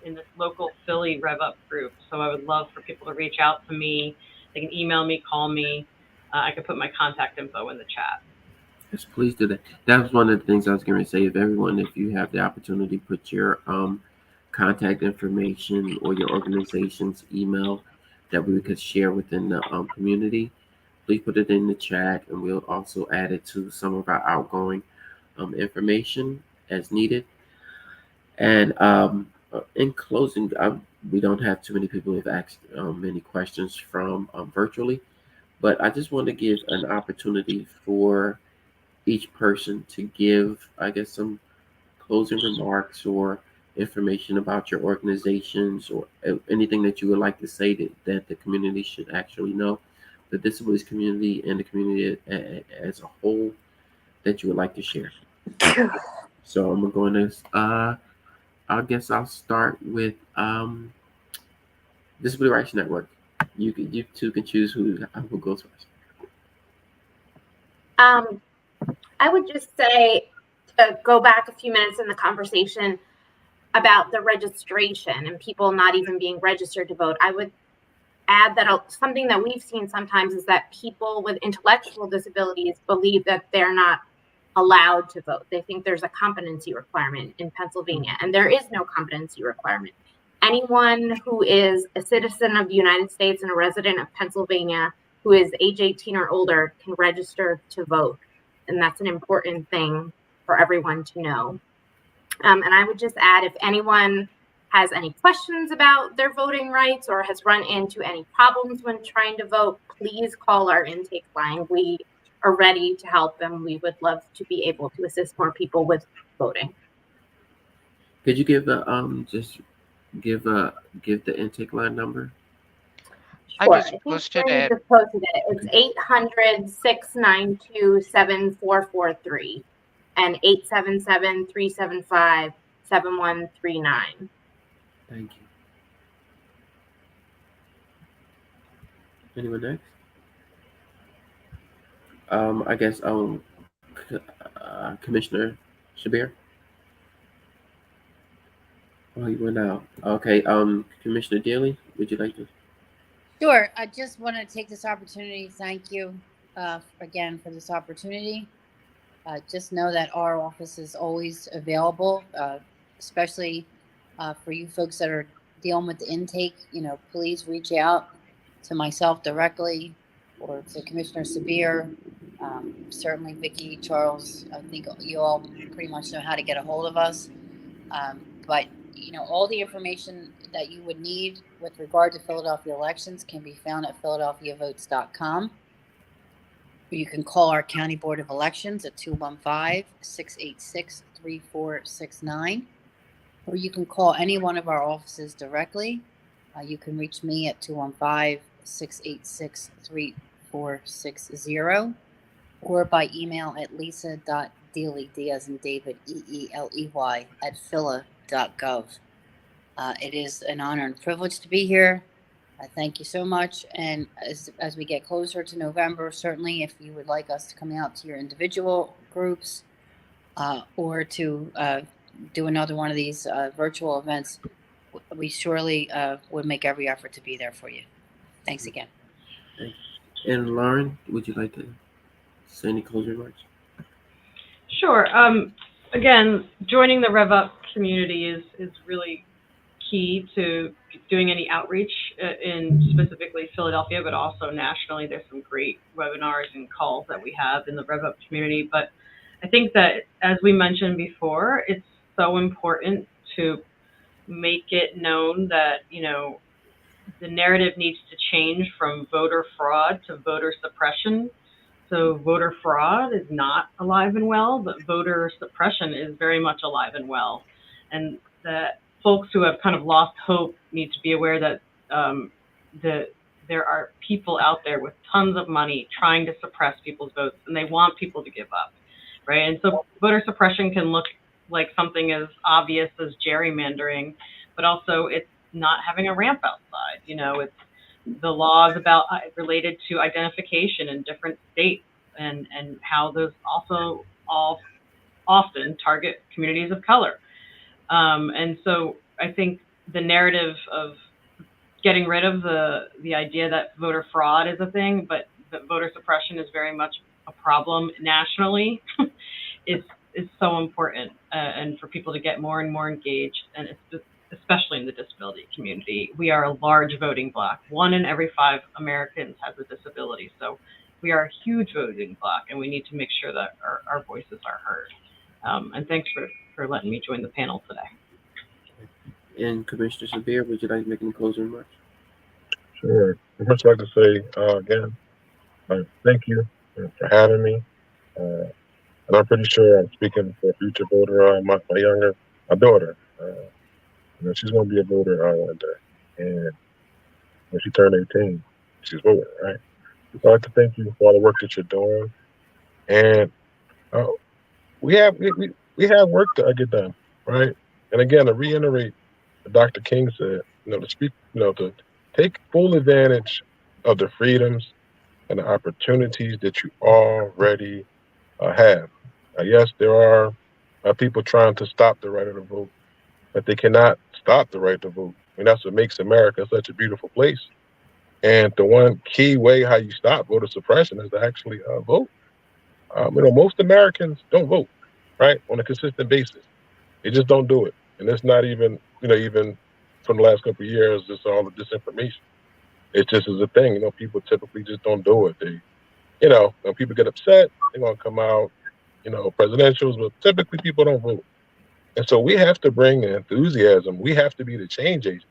in this local Philly Rev Up group. So I would love for people to reach out to me. They can email me, call me. I can put my contact info in the chat. Yes, please do that. That was one of the things I was going to say. If you have the opportunity, put your contact information or your organization's email that we could share within the community. Please put it in the chat, and we'll also add it to some of our outgoing information as needed. And in closing, we don't have too many people who have asked many questions from virtually, but I just want to give an opportunity for each person to give, I guess, some closing remarks or information about your organizations or anything that you would like to say that the community should actually know, the disabilities community and the community as a whole, that you would like to share. So I'm going to, I guess I'll start with Disability Rights Network. You two can choose who goes first. I would just say to go back a few minutes in the conversation about the registration and people not even being registered to vote. I would add that something that we've seen sometimes is that people with intellectual disabilities believe that they're not allowed to vote. They think there's a competency requirement in Pennsylvania, and there is no competency requirement. Anyone who is a citizen of the United States and a resident of Pennsylvania who is age 18 or older can register to vote. And that's an important thing for everyone to know. And I would just add, if anyone has any questions about their voting rights or has run into any problems when trying to vote, please call our intake line. We are ready to help, and we would love to be able to assist more people with voting. Could you give give the intake line number? Sure. I just posted it. It's 800-692-7443 and 877-375-7139. Thank you. Anyone next? I guess Commissioner Sabir. Oh, you went out. Okay. Commissioner Deeley, would you like to? Sure. I just want to take this opportunity. Thank you again for this opportunity. Just know that our office is always available, especially for you folks that are dealing with the intake. Please reach out to myself directly or to Commissioner Sabir. Certainly Vicki, Charles, I think you all pretty much know how to get a hold of us. But all the information that you would need with regard to Philadelphia elections can be found at philadelphiavotes.com. You can call our County Board of Elections at 215-686-3469, or you can call any one of our offices directly. You can reach me at 215-686-3460, or by email at lisa.deeley, D as in David, EELEY, at phila.gov. It is an honor and privilege to be here. I thank you so much. And as we get closer to November, certainly if you would like us to come out to your individual groups or to do another one of these virtual events, we surely would make every effort to be there for you. Thanks again. Thank you. And Lauren, would you like to say any closing remarks? Sure. Again, joining the Rev Up community is really key to doing any outreach in specifically Philadelphia, but also nationally. There's some great webinars and calls that we have in the Rev Up community. But I think that, as we mentioned before, it's so important to make it known that, the narrative needs to change from voter fraud to voter suppression. So voter fraud is not alive and well, but voter suppression is very much alive and well. And that folks who have kind of lost hope need to be aware that there are people out there with tons of money trying to suppress people's votes, and they want people to give up, right? And so voter suppression can look like something as obvious as gerrymandering, but also it's not having a ramp outside. You know, it's the laws about related to identification in different states, and how those also all often target communities of color. And so I think the narrative of getting rid of the idea that voter fraud is a thing, but that voter suppression is very much a problem nationally is so important, and for people to get more and more engaged, and especially in the disability community. We are a large voting bloc. 1 in every 5 Americans has a disability. So we are a huge voting bloc, and we need to make sure that our voices are heard. And thanks for letting me join the panel today. And Commissioner Sabir, would you like to make any closing remarks? Sure. I'd first like to say again, thank you for having me. And I'm pretty sure I'm speaking for a future voter, my daughter. You know, she's going to be a voter one day. And when she turned 18, she's voting, right? So I'd like to thank you for all the work that you're doing. And we have work to get done, right? And again, to reiterate what Dr. King said, to speak, to take full advantage of the freedoms and the opportunities that you already have. Yes, there are people trying to stop the right of the vote, but they cannot stop the right to vote. I mean, that's what makes America such a beautiful place. And the one key way how you stop voter suppression is to actually vote. Most Americans don't vote, right, on a consistent basis. They just don't do it. And it's not even, even from the last couple of years, it's all the disinformation. It just is a thing. People typically just don't do it. They, when people get upset, they're going to come out, presidentials, but typically people don't vote. And so we have to bring the enthusiasm. We have to be the change agents.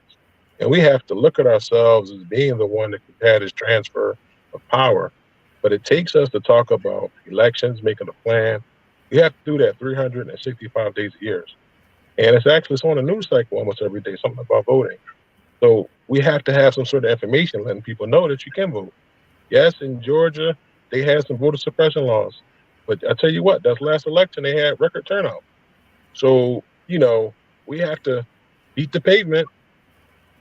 And we have to look at ourselves as being the one that can have this transfer of power. But it takes us to talk about elections, making a plan. We have to do that 365 days a year. And it's on the news cycle almost every day, something about voting. So we have to have some sort of information letting people know that you can vote. Yes, in Georgia, they had some voter suppression laws. But I tell you what, that last election, they had record turnout. So, we have to beat the pavement.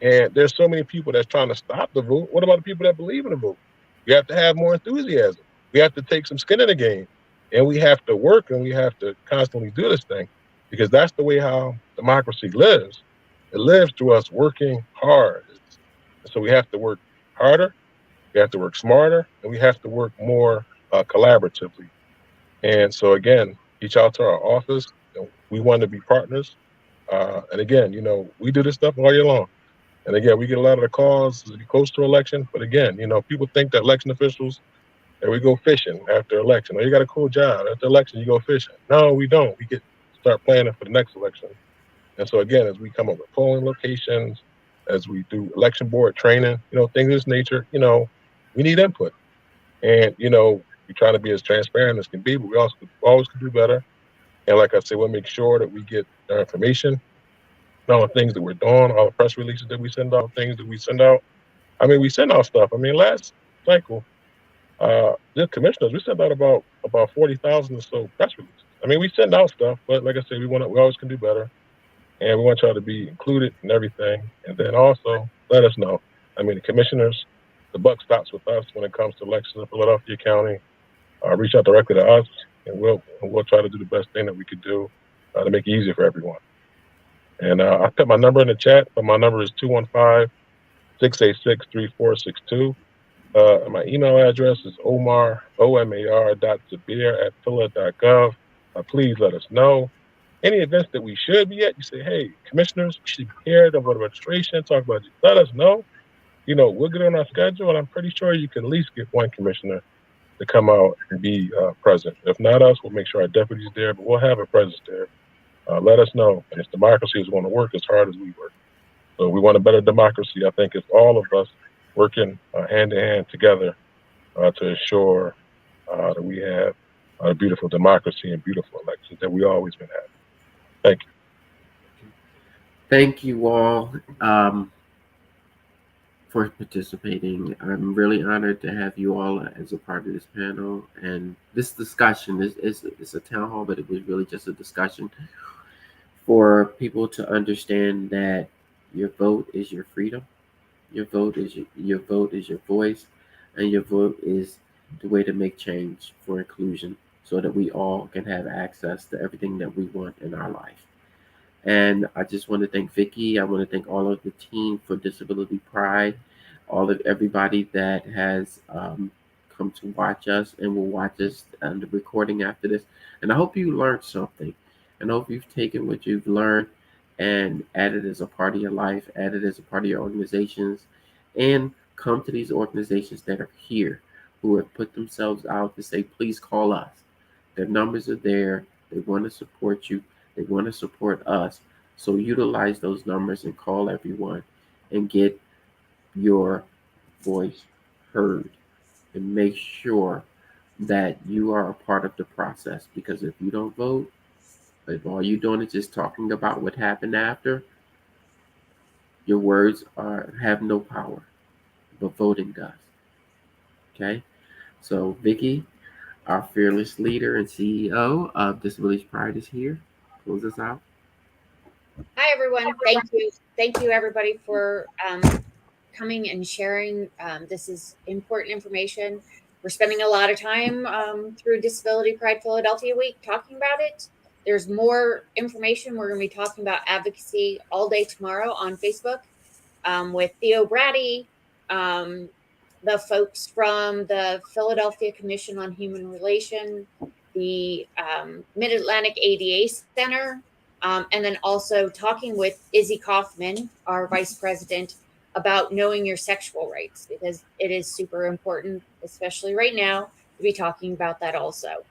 And there's so many people that's trying to stop the vote. What about the people that believe in the vote? We have to have more enthusiasm. We have to take some skin in the game. And we have to work, and we have to constantly do this thing, because that's the way how democracy lives. It lives through us working hard. So we have to work harder, we have to work smarter, and we have to work more collaboratively. And so again, reach out to our office. We want to be partners. And again, we do this stuff all year long. And again, we get a lot of the calls as we close to election. But again, people think that election officials, that we go fishing after election. Oh, you got a cool job. After election, you go fishing. No, we don't. We start planning for the next election. And so again, as we come up with polling locations, as we do election board training, things of this nature, we need input. And, we try to be as transparent as can be, but we also always can do better. And like I said, we'll make sure that we get our information, all the things that we're doing, all the press releases that we send out, things that we send out. I mean, we send out stuff. I mean, last cycle, the commissioners, we sent out about 40,000 or so press releases. I mean, we send out stuff, but like I said, we always can do better. And we want y'all to be included in everything. And then also let us know. I mean, the commissioners, the buck stops with us when it comes to elections in Philadelphia County. Reach out directly to us, and we'll try to do the best thing that we could do to make it easier for everyone. And I put my number in the chat, but my number is 215-686-3462. My email address is omar.sabir@phila.gov. Please let us know. Any events that we should be at, you say, hey, commissioners, we should be here to voter registration, talk about it. Let us know. We'll get on our schedule, and I'm pretty sure you can at least get one commissioner to come out and be present. If not us, we'll make sure our deputy's there, but we'll have a presence there. Let us know. And if democracy is going to work as hard as we work. So we want a better democracy. I think it's all of us working hand in hand together to ensure that we have a beautiful democracy and beautiful elections that we always been having. Thank you. Thank you all for participating. I'm really honored to have you all as a part of this panel and this discussion. It's a town hall, but it was really just a discussion for people to understand that your vote is your freedom. Your vote is your voice, and your vote is the way to make change for inclusion, so that we all can have access to everything that we want in our life. And I just want to thank Vicky. I want to thank all of the team for Disability Pride, all of everybody that has come to watch us and will watch us on the recording after this. And I hope you learned something. And I hope you've taken what you've learned and added as a part of your life, added as a part of your organizations, and come to these organizations that are here, who have put themselves out to say, please call us. Their numbers are there. They want to support you. They want to support us. So utilize those numbers and call everyone and get your voice heard, and make sure that you are a part of the process. Because if you don't vote, if all you're doing is just talking about what happened after, your words have no power, but voting does. Okay? So Vicky, our fearless leader and CEO of Disability Pride, is here. Close us out. Hi, everyone. Thank you. Thank you, everybody, for coming and sharing. This is important information. We're spending a lot of time through Disability Pride Philadelphia Week talking about it. There's more information. We're going to be talking about advocacy all day tomorrow on Facebook with Theo Brady, the folks from the Philadelphia Commission on Human Relations, the Mid-Atlantic ADA Center, and then also talking with Izzy Kaufman, our vice president, about knowing your sexual rights, because it is super important, especially right now, to be talking about that also.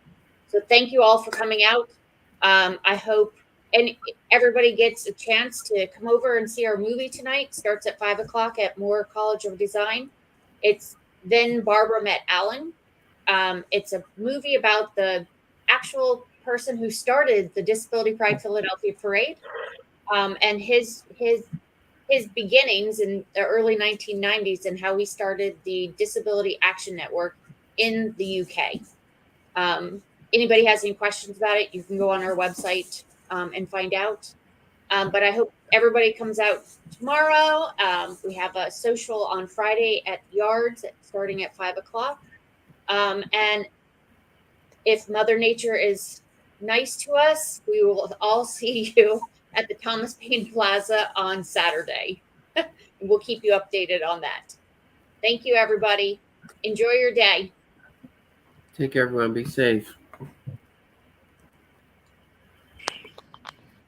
So thank you all for coming out. I hope and everybody gets a chance to come over and see our movie tonight. Starts at 5:00 at Moore College of Design. It's Then Barbara Met Alan. It's a movie about the actual person who started the Disability Pride Philadelphia Parade, and his beginnings in the early 1990s, and how he started the Disability Action Network in the UK. Anybody has any questions about it, you can go on our website and find out. But I hope everybody comes out tomorrow. We have a social on Friday at Yards starting at 5:00. And if Mother Nature is nice to us, we will all see you at the Thomas Paine Plaza on Saturday. And we'll keep you updated on that. Thank you, everybody. Enjoy your day. Take care, everyone. Be safe.